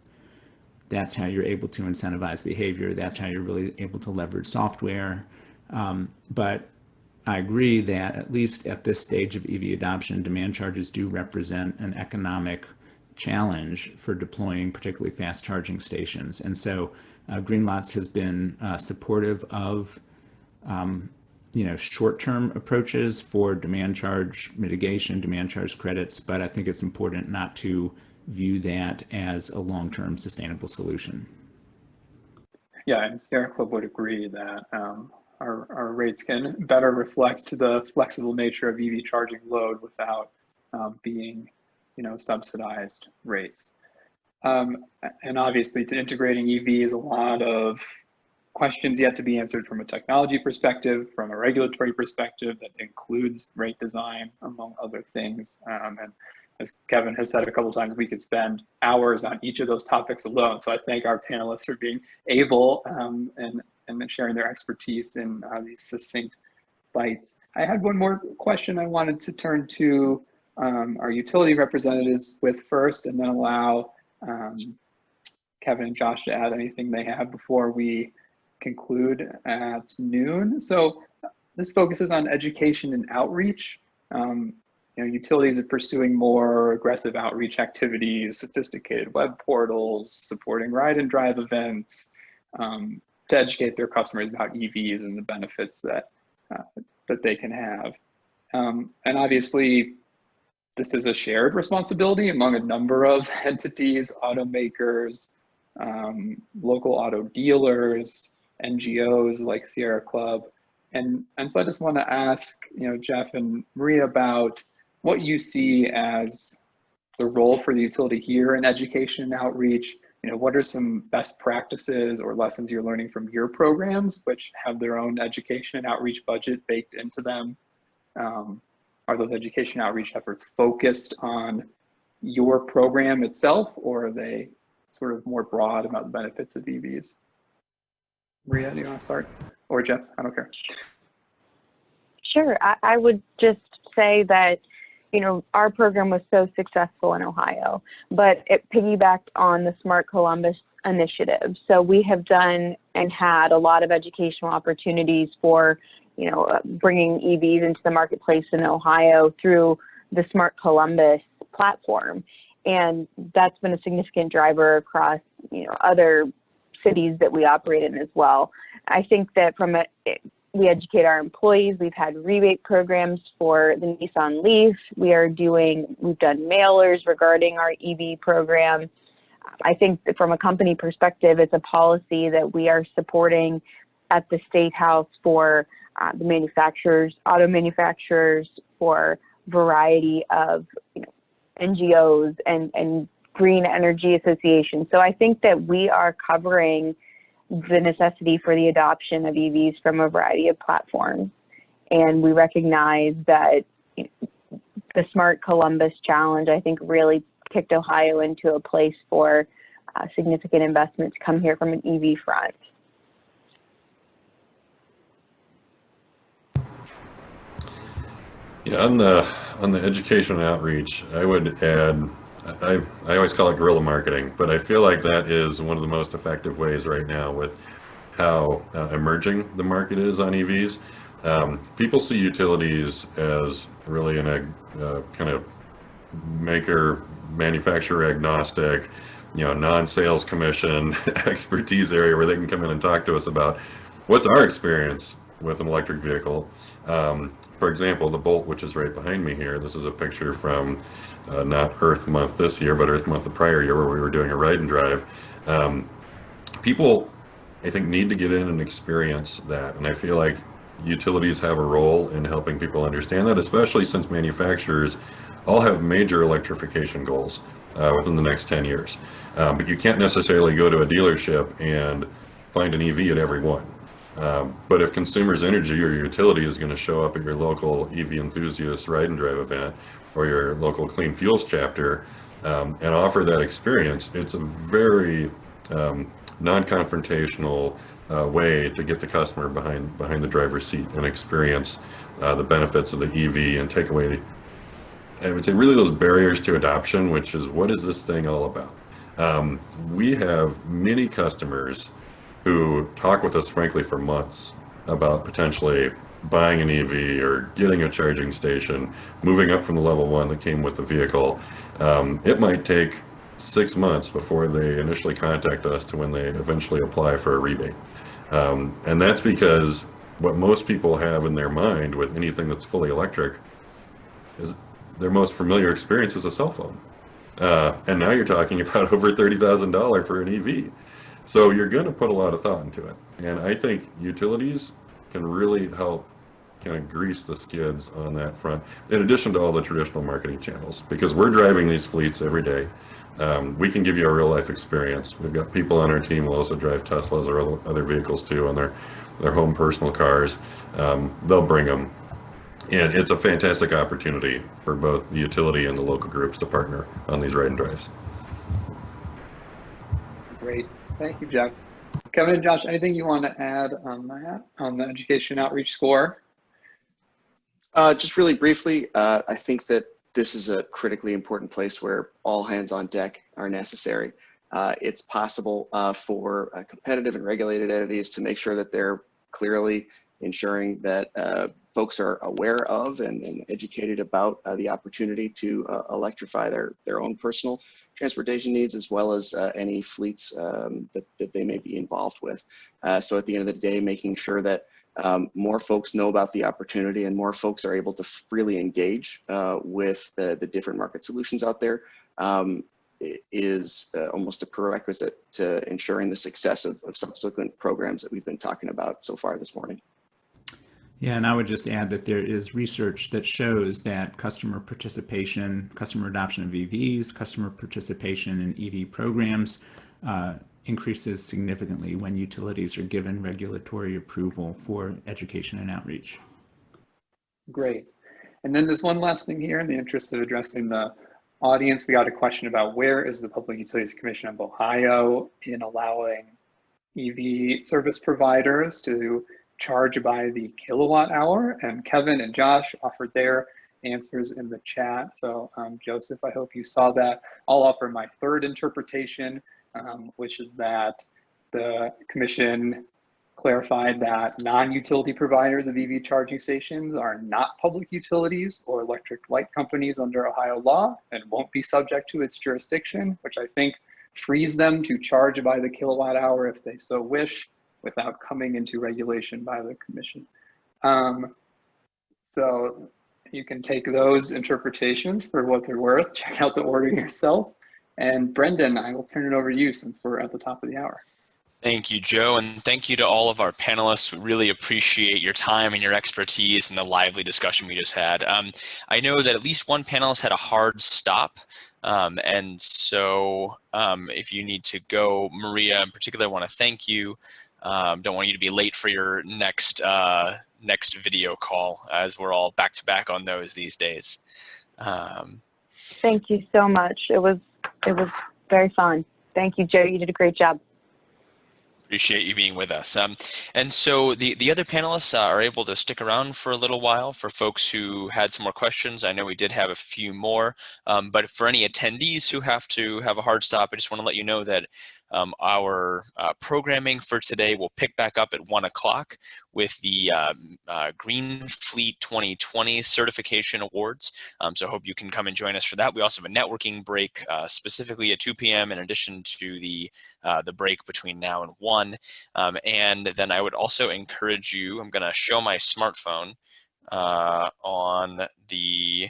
D: That's how you're able to incentivize behavior. That's how you're really able to leverage software. But I agree that at least at this stage of EV adoption, demand charges do represent an economic challenge for deploying particularly fast charging stations. And so Greenlots has been supportive of short-term approaches for demand charge mitigation, demand charge credits, but I think it's important not to view that as a long-term sustainable solution.
B: Yeah, and Sierra Club would agree that our rates can better reflect the flexible nature of EV charging load without being, subsidized rates. And obviously, to integrating EVs, a lot of questions yet to be answered from a technology perspective, from a regulatory perspective that includes rate design, among other things. And as Kevin has said a couple of times, we could spend hours on each of those topics alone. So I thank our panelists for being able and sharing their expertise in these succinct bites. I had one more question I wanted to turn to our utility representatives with first, and then allow Kevin and Josh to add anything they have before we conclude at noon. So this focuses on education and outreach. Utilities are pursuing more aggressive outreach activities, sophisticated web portals, supporting ride and drive events to educate their customers about EVs and the benefits that they can have. And obviously, this is a shared responsibility among a number of entities, automakers, local auto dealers, NGOs like Sierra Club. And so I just want to ask, Jeff and Maria, about what you see as the role for the utility here in education and outreach. What are some best practices or lessons you're learning from your programs, which have their own education and outreach budget baked into them? Are those education outreach efforts focused on your program itself, or are they sort of more broad about the benefits of EVs? Maria, do you want to start? Or Jeff, I don't care.
E: Sure, I would just say that, our program was so successful in Ohio, but it piggybacked on the Smart Columbus initiative. So we have done and had a lot of educational opportunities for, bringing EVs into the marketplace in Ohio through the Smart Columbus platform. And that's been a significant driver across, other cities that we operate in as well. I think that we educate our employees. We've had rebate programs for the Nissan Leaf. We've done mailers regarding our EV program. I think that from a company perspective, it's a policy that we are supporting at the State House for the manufacturers, auto manufacturers, for a variety of NGOs and green energy associations. So I think that we are covering the necessity for the adoption of EVs from a variety of platforms. And we recognize that the Smart Columbus Challenge, I think, really kicked Ohio into a place for significant investment to come here from an EV front.
F: Yeah, on the education and outreach, I would add, I always call it guerrilla marketing, but I feel like that is one of the most effective ways right now with how emerging the market is on EVs. People see utilities as really in a kind of maker, manufacturer agnostic, non-sales commission expertise area where they can come in and talk to us about what's our experience with an electric vehicle. For example, the Bolt, which is right behind me here, this is a picture from not Earth Month this year, but Earth Month the prior year where we were doing a ride and drive. People, I think, need to get in and experience that. And I feel like utilities have a role in helping people understand that, especially since manufacturers all have major electrification goals within the next 10 years. But you can't necessarily go to a dealership and find an EV at every one. But if Consumers Energy or your utility is going to show up at your local EV enthusiast ride and drive event or your local clean fuels chapter and offer that experience, it's a very non-confrontational way to get the customer behind the driver's seat and experience the benefits of the EV and take away, I would say, really those barriers to adoption, which is what is this thing all about? We have many customers who talk with us, frankly, for months about potentially buying an EV or getting a charging station, moving up from the level 1 that came with the vehicle. It might take 6 months before they initially contact us to when they eventually apply for a rebate. And that's because what most people have in their mind with anything that's fully electric is their most familiar experience is a cell phone. And now you're talking about over $30,000 for an EV. So you're going to put a lot of thought into it. And I think utilities can really help kind of grease the skids on that front, in addition to all the traditional marketing channels, because we're driving these fleets every day. We can give you a real life experience. We've got people on our team who also drive Teslas or other vehicles too on their home personal cars. They'll bring them. And it's a fantastic opportunity for both the utility and the local groups to partner on these ride and drives.
B: Great. Thank you, Jeff. Kevin and Josh, anything you want to add on that, on the education outreach score?
C: Just really briefly, I think that this is a critically important place where all hands on deck are necessary. It's possible for competitive and regulated entities to make sure that they're clearly ensuring that folks are aware of and educated about the opportunity to electrify their own personal transportation needs, as well as any fleets that they may be involved with. So at the end of the day, making sure that more folks know about the opportunity and more folks are able to freely engage with the different market solutions out there is almost a prerequisite to ensuring the success of subsequent programs that we've been talking about so far this morning.
D: Yeah, and I would just add that there is research that shows that customer participation, customer adoption of EVs, customer participation in EV programs increases significantly when utilities are given regulatory approval for education and outreach.
B: Great. And then there's one last thing here in the interest of addressing the audience. We got a question about where is the Public Utilities Commission of Ohio in allowing EV service providers to charge by the kilowatt hour, and Kevin and Josh offered their answers in the chat. So Joseph, I hope you saw that. I'll offer my third interpretation, which is that the commission clarified that non-utility providers of EV charging stations are not public utilities or electric light companies under Ohio law and won't be subject to its jurisdiction, which I think frees them to charge by the kilowatt hour if they so wish, without coming into regulation by the commission. So you can take those interpretations for what they're worth, check out the order yourself. And Brendan, I will turn it over to you since we're at the top of the hour.
A: Thank you, Joe, and thank you to all of our panelists. We really appreciate your time and your expertise and the lively discussion we just had. I know that at least one panelist had a hard stop, and so if you need to go, Maria in particular, I want to thank you. Don't want you to be late for your next video call, as we're all back to back on those these days.
E: Thank you so much. It was very fun. Thank you, Joe. You did a great job.
A: Appreciate you being with us. And so the other panelists are able to stick around for a little while. For folks who had some more questions, I know we did have a few more, but for any attendees who have to have a hard stop, I just want to let you know that our programming for today will pick back up at 1 o'clock with the Green Fleet 2020 Certification Awards. So I hope you can come and join us for that. We also have a networking break specifically at 2 p.m. in addition to the break between now and 1. And then I would also encourage you, I'm going to show my smartphone on the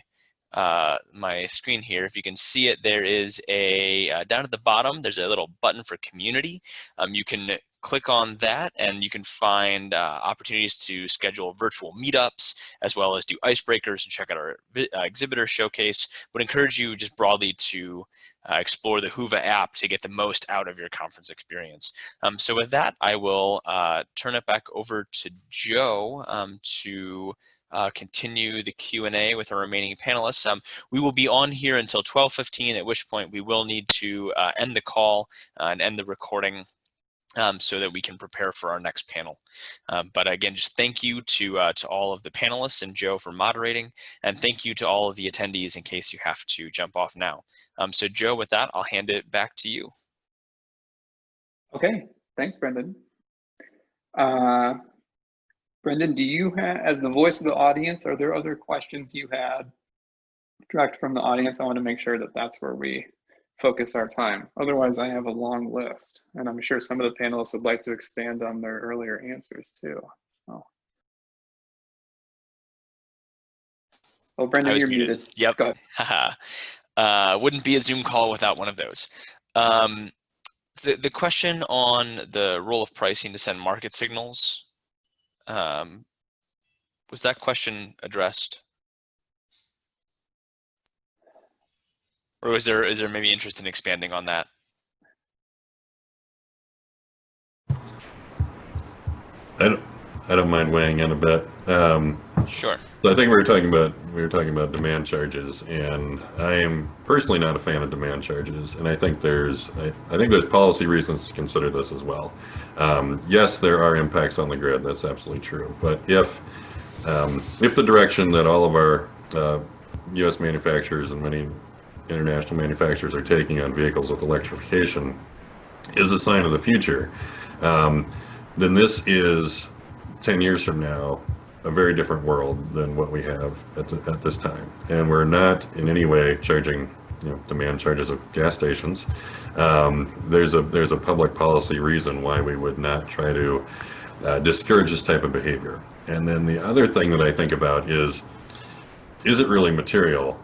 A: my screen here. If you can see it, there is a down at the bottom, there's a little button for community. You can click on that and you can find opportunities to schedule virtual meetups as well as do icebreakers and check out our exhibitor showcase. Would encourage you just broadly to explore the Whova app to get the most out of your conference experience. So with that, I will turn it back over to Joe to continue the Q&A with our remaining panelists. We will be on here until 12:15, at which point we will need to end the call and end the recording so that we can prepare for our next panel. But again, just thank you to all of the panelists and Joe for moderating, and thank you to all of the attendees in case you have to jump off now. So Joe, with that, I'll hand it back to you.
B: Okay, thanks, Brendan. Brendan, do you have, as the voice of the audience, are there other questions you had direct from the audience? I want to make sure that that's where we focus our time. Otherwise, I have a long list, and I'm sure some of the panelists would like to expand on their earlier answers too. Oh, Brendan, you're muted.
A: Yep.
B: Go ahead.
A: Wouldn't be a Zoom call without one of those. The question on the role of pricing to send market signals, was that question addressed? Or is there maybe interest in expanding on that?
F: I don't mind weighing in a bit.
A: Sure.
F: So I think we were talking about demand charges, and I am personally not a fan of demand charges, and I think there's policy reasons to consider this as well. Yes, there are impacts on the grid. That's absolutely true. But if the direction that all of our U.S. manufacturers and many international manufacturers are taking on vehicles with electrification is a sign of the future, then this is 10 years from now a very different world than what we have at this time. And we're not in any way charging demand charges of gas stations. There's a public policy reason why we would not try to discourage this type of behavior. And then the other thing that I think about is it really material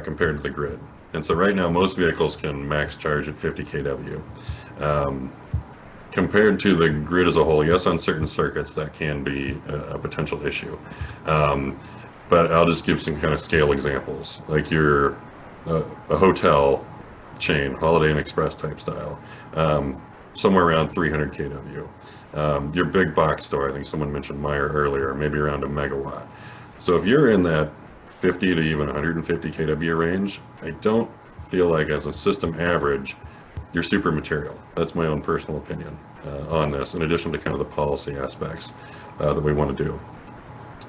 F: compared to the grid? And so right now, most vehicles can max charge at 50 kW. Compared to the grid as a whole, yes, on certain circuits, that can be a potential issue. But I'll just give some kind of scale examples. Like a hotel chain, Holiday Inn Express type style, somewhere around 300 kW. Your big box store, I think someone mentioned Meyer earlier, maybe around a megawatt. So if you're in that 50 to even 150 kW range, I don't feel like as a system average, you're super material. That's my own personal opinion on this, in addition to kind of the policy aspects that we want to do.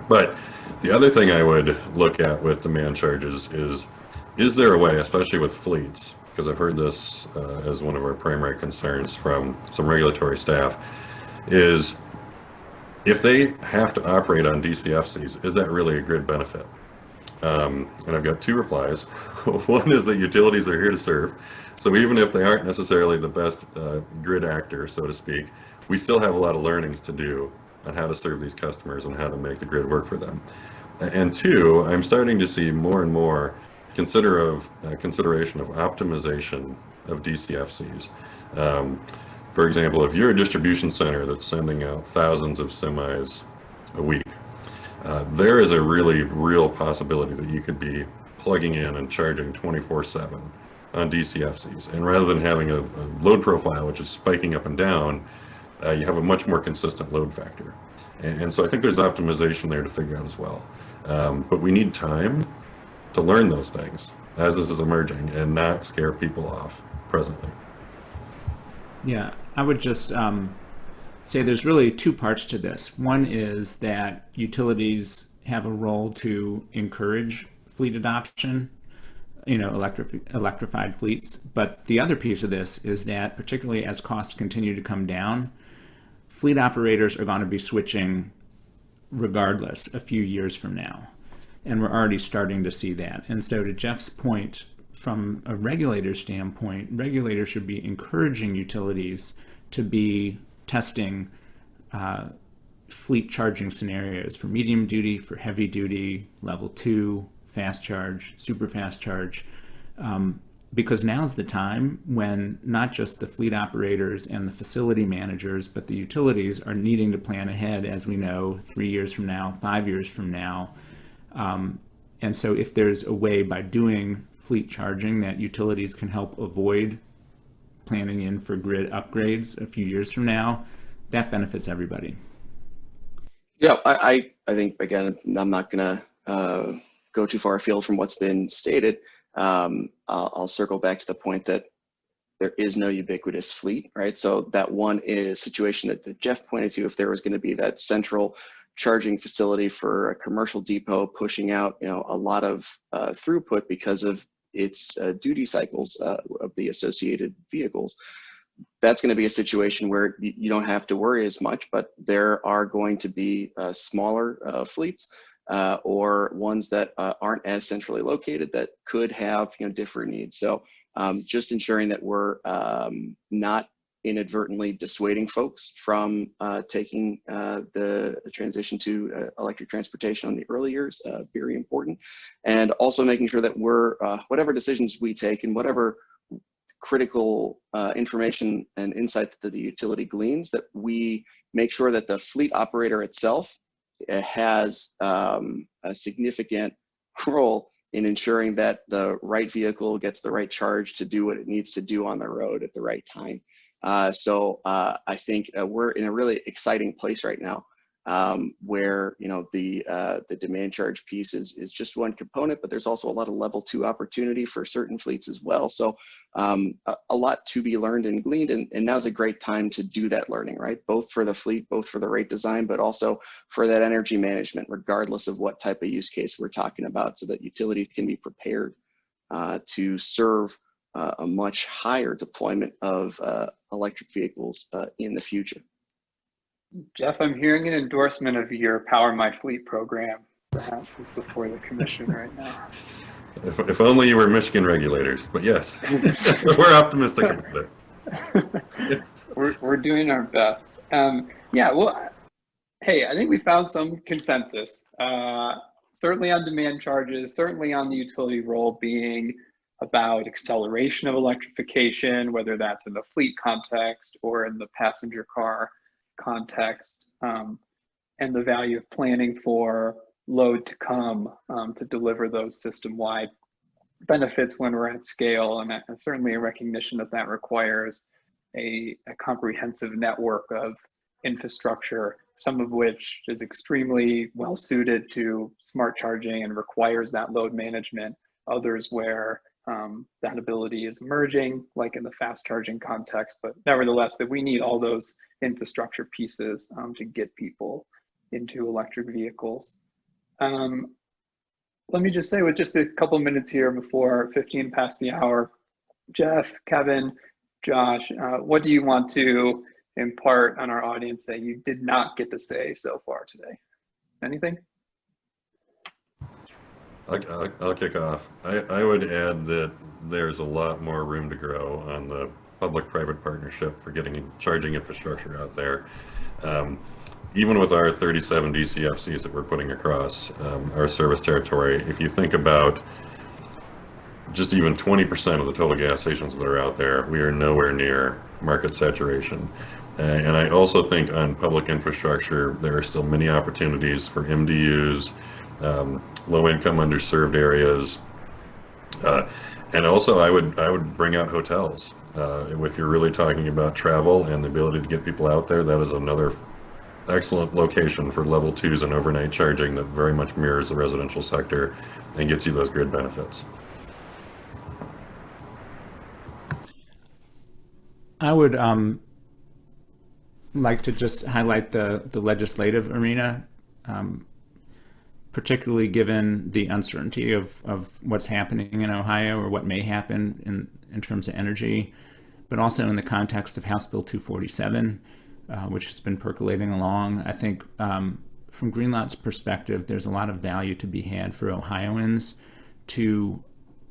F: But the other thing I would look at with demand charges is there a way, especially with fleets, because I've heard this as one of our primary concerns from some regulatory staff, is if they have to operate on DCFCs, is that really a grid benefit? And I've got two replies. One is that utilities are here to serve. So even if they aren't necessarily the best grid actor, so to speak, we still have a lot of learnings to do on how to serve these customers and how to make the grid work for them. And two, I'm starting to see more and more consideration of optimization of DCFCs. For example, if you're a distribution center that's sending out thousands of semis a week, there is a really real possibility that you could be plugging in and charging 24/7 on DCFCs. And rather than having a load profile which is spiking up and down, you have a much more consistent load factor. And so I think there's optimization there to figure out as well. But we need time to learn those things as this is emerging and not scare people off presently.
D: Yeah, I would just say there's really two parts to this. One is that utilities have a role to encourage fleet adoption, electrified fleets. But the other piece of this is that, particularly as costs continue to come down, fleet operators are going to be switching regardless a few years from now. And we're already starting to see that. And so, to Jeff's point, from a regulator standpoint, regulators should be encouraging utilities to be testing fleet charging scenarios for medium duty, for heavy duty, level 2, fast charge, super fast charge, because now's the time when not just the fleet operators and the facility managers, but the utilities are needing to plan ahead, as we know, 3 years from now, 5 years from now. And so if there's a way by doing fleet charging that utilities can help avoid planning in for grid upgrades a few years from now, that benefits everybody.
C: Yeah, I think, again, I'm not going to go too far afield from what's been stated. I'll circle back to the point that there is no ubiquitous fleet, right? So that one is situation that Jeff pointed to. If there was going to be that central charging facility for a commercial depot pushing out, a lot of throughput because of its duty cycles of the associated vehicles, that's going to be a situation where you don't have to worry as much, but there are going to be smaller fleets or ones that aren't as centrally located that could have different needs. So just ensuring that we're not inadvertently dissuading folks from taking the transition to electric transportation on the early years, very important. And also making sure that we're, whatever decisions we take and whatever critical information and insight that the utility gleans, that we make sure that the fleet operator itself has a significant role in ensuring that the right vehicle gets the right charge to do what it needs to do on the road at the right time. So I think we're in a really exciting place right now, where the demand charge piece is just one component, but there's also a lot of level 2 opportunity for certain fleets as well. So a lot to be learned and gleaned, and now's a great time to do that learning, right? Both for the fleet, both for the rate design, but also for that energy management, regardless of what type of use case we're talking about, so that utilities can be prepared to serve a much higher deployment of electric vehicles in the future.
B: Jeff, I'm hearing an endorsement of your Power My Fleet program. Perhaps is before the commission right now.
F: If only you were Michigan regulators, but yes, we're optimistic about it.
B: We're doing our best. Yeah, well, hey, I think we found some consensus, certainly on demand charges, certainly on the utility role being about acceleration of electrification, whether that's in the fleet context or in the passenger car context, and the value of planning for load to come to deliver those system-wide benefits when we're at scale, and certainly a recognition that that requires a comprehensive network of infrastructure, some of which is extremely well suited to smart charging and requires that load management, others where that ability is emerging, like in the fast charging context, but nevertheless that we need all those infrastructure pieces to get people into electric vehicles. Let me just say, with just a couple minutes here before 15 past the hour, Jeff, Kevin, Josh, what do you want to impart on our audience that you did not get to say so far today? Anything?
F: I'll kick off. I would add that there's a lot more room to grow on the public-private partnership for getting charging infrastructure out there. Even with our 37 DCFCs that we're putting across our service territory, if you think about just even 20% of the total gas stations that are out there, we are nowhere near market saturation. And I also think on public infrastructure, there are still many opportunities for MDUs, low-income underserved areas, and also I would bring out hotels. If you're really talking about travel and the ability to get people out there, that is another excellent location for level 2s and overnight charging that very much mirrors the residential sector and gets you those grid benefits.
D: I would like to just highlight the legislative arena, particularly given the uncertainty of what's happening in Ohio or what may happen in terms of energy, but also in the context of House Bill 247, which has been percolating along. I think from Greenlot's perspective, there's a lot of value to be had for Ohioans to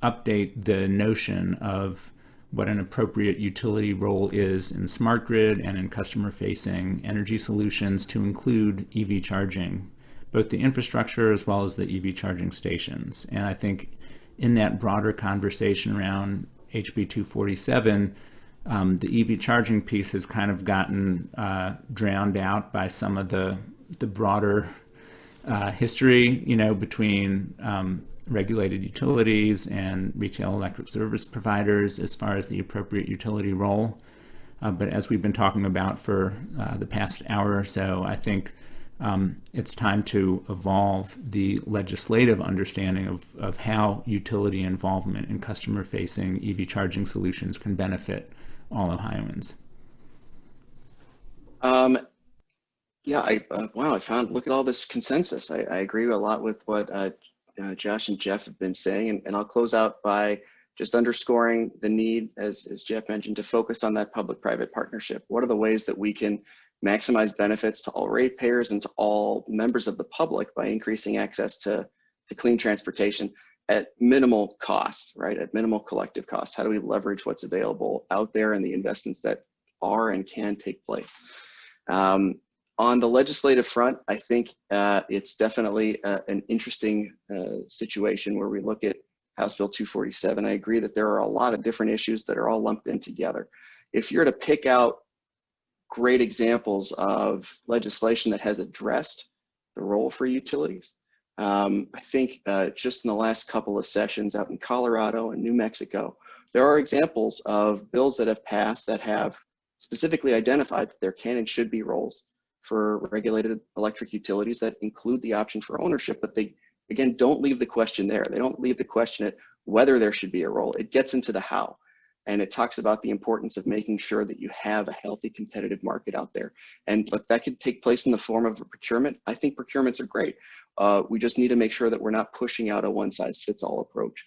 D: update the notion of what an appropriate utility role is in smart grid and in customer-facing energy solutions to include EV charging, both the infrastructure as well as the EV charging stations. And I think in that broader conversation around HB 247, the EV charging piece has kind of gotten drowned out by some of the broader history, between regulated utilities and retail electric service providers as far as the appropriate utility role. But as we've been talking about for the past hour or so, I think it's time to evolve the legislative understanding of how utility involvement in customer-facing EV charging solutions can benefit all Ohioans.
C: Yeah, wow, look at all this consensus. I agree a lot with what Josh and Jeff have been saying, and I'll close out by just underscoring the need, as Jeff mentioned, to focus on that public-private partnership. What are the ways that we can maximize benefits to all ratepayers and to all members of the public by increasing access to clean transportation at minimal cost, right? At minimal collective cost. How do we leverage what's available out there and the investments that are and can take place? On the legislative front, I think it's definitely an interesting situation where we look at House Bill 247. I agree that there are a lot of different issues that are all lumped in together. If you're to pick out great examples of legislation that has addressed the role for utilities, I think just in the last couple of sessions out in Colorado and New Mexico, there are examples of bills that have passed that have specifically identified that there can and should be roles for regulated electric utilities that include the option for ownership, but they, again, don't leave the question there. They don't leave the question at whether there should be a role. It gets into the how, and it talks about the importance of making sure that you have a healthy competitive market out there. And look, that could take place in the form of a procurement. I think procurements are great. We just need to make sure that we're not pushing out a one-size-fits-all approach.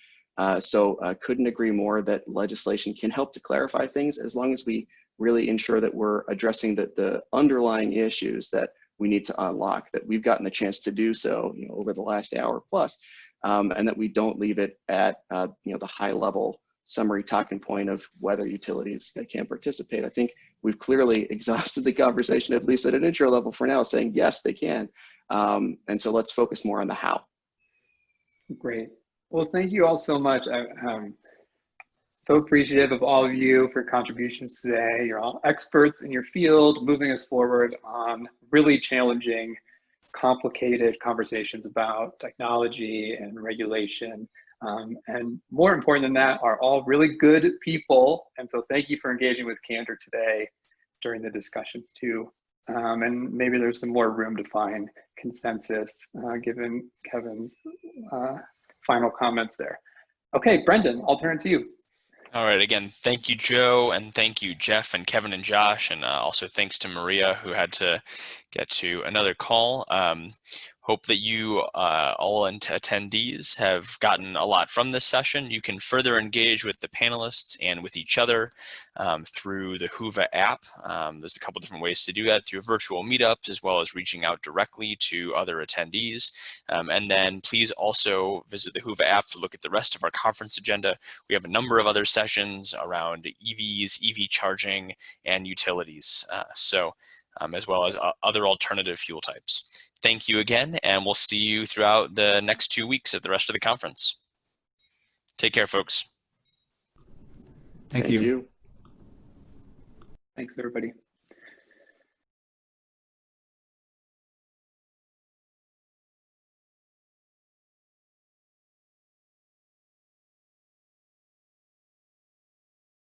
C: So couldn't agree more that legislation can help to clarify things as long as we really ensure that we're addressing the underlying issues that we need to unlock, that we've gotten the chance to do so over the last hour plus, and that we don't leave it at the high level summary talking point of whether utilities can participate. I think we've clearly exhausted the conversation, at least at an intro level for now, saying yes, they can. And so let's focus more on the how.
B: Great. Well, thank you all so much. I'm so appreciative of all of you for contributions today. You're all experts in your field, moving us forward on really challenging, complicated conversations about technology and regulation. And more important than that, are all really good people. And so thank you for engaging with candor today during the discussions too. And maybe there's some more room to find consensus given Kevin's final comments there. Okay, Brendan, I'll turn it to you.
A: All right, again, thank you, Joe, and thank you, Jeff and Kevin and Josh, and also thanks to Maria, who had to get to another call. Hope that you all attendees have gotten a lot from this session. You can further engage with the panelists and with each other through the Whova app. There's a couple different ways to do that, through virtual meetups, as well as reaching out directly to other attendees. And then please also visit the Whova app to look at the rest of our conference agenda. We have a number of other sessions around EVs, EV charging, and utilities, as well as other alternative fuel types. Thank you again, and we'll see you throughout the next 2 weeks at the rest of the conference. Take care, folks.
D: Thank you.
B: Thanks, everybody.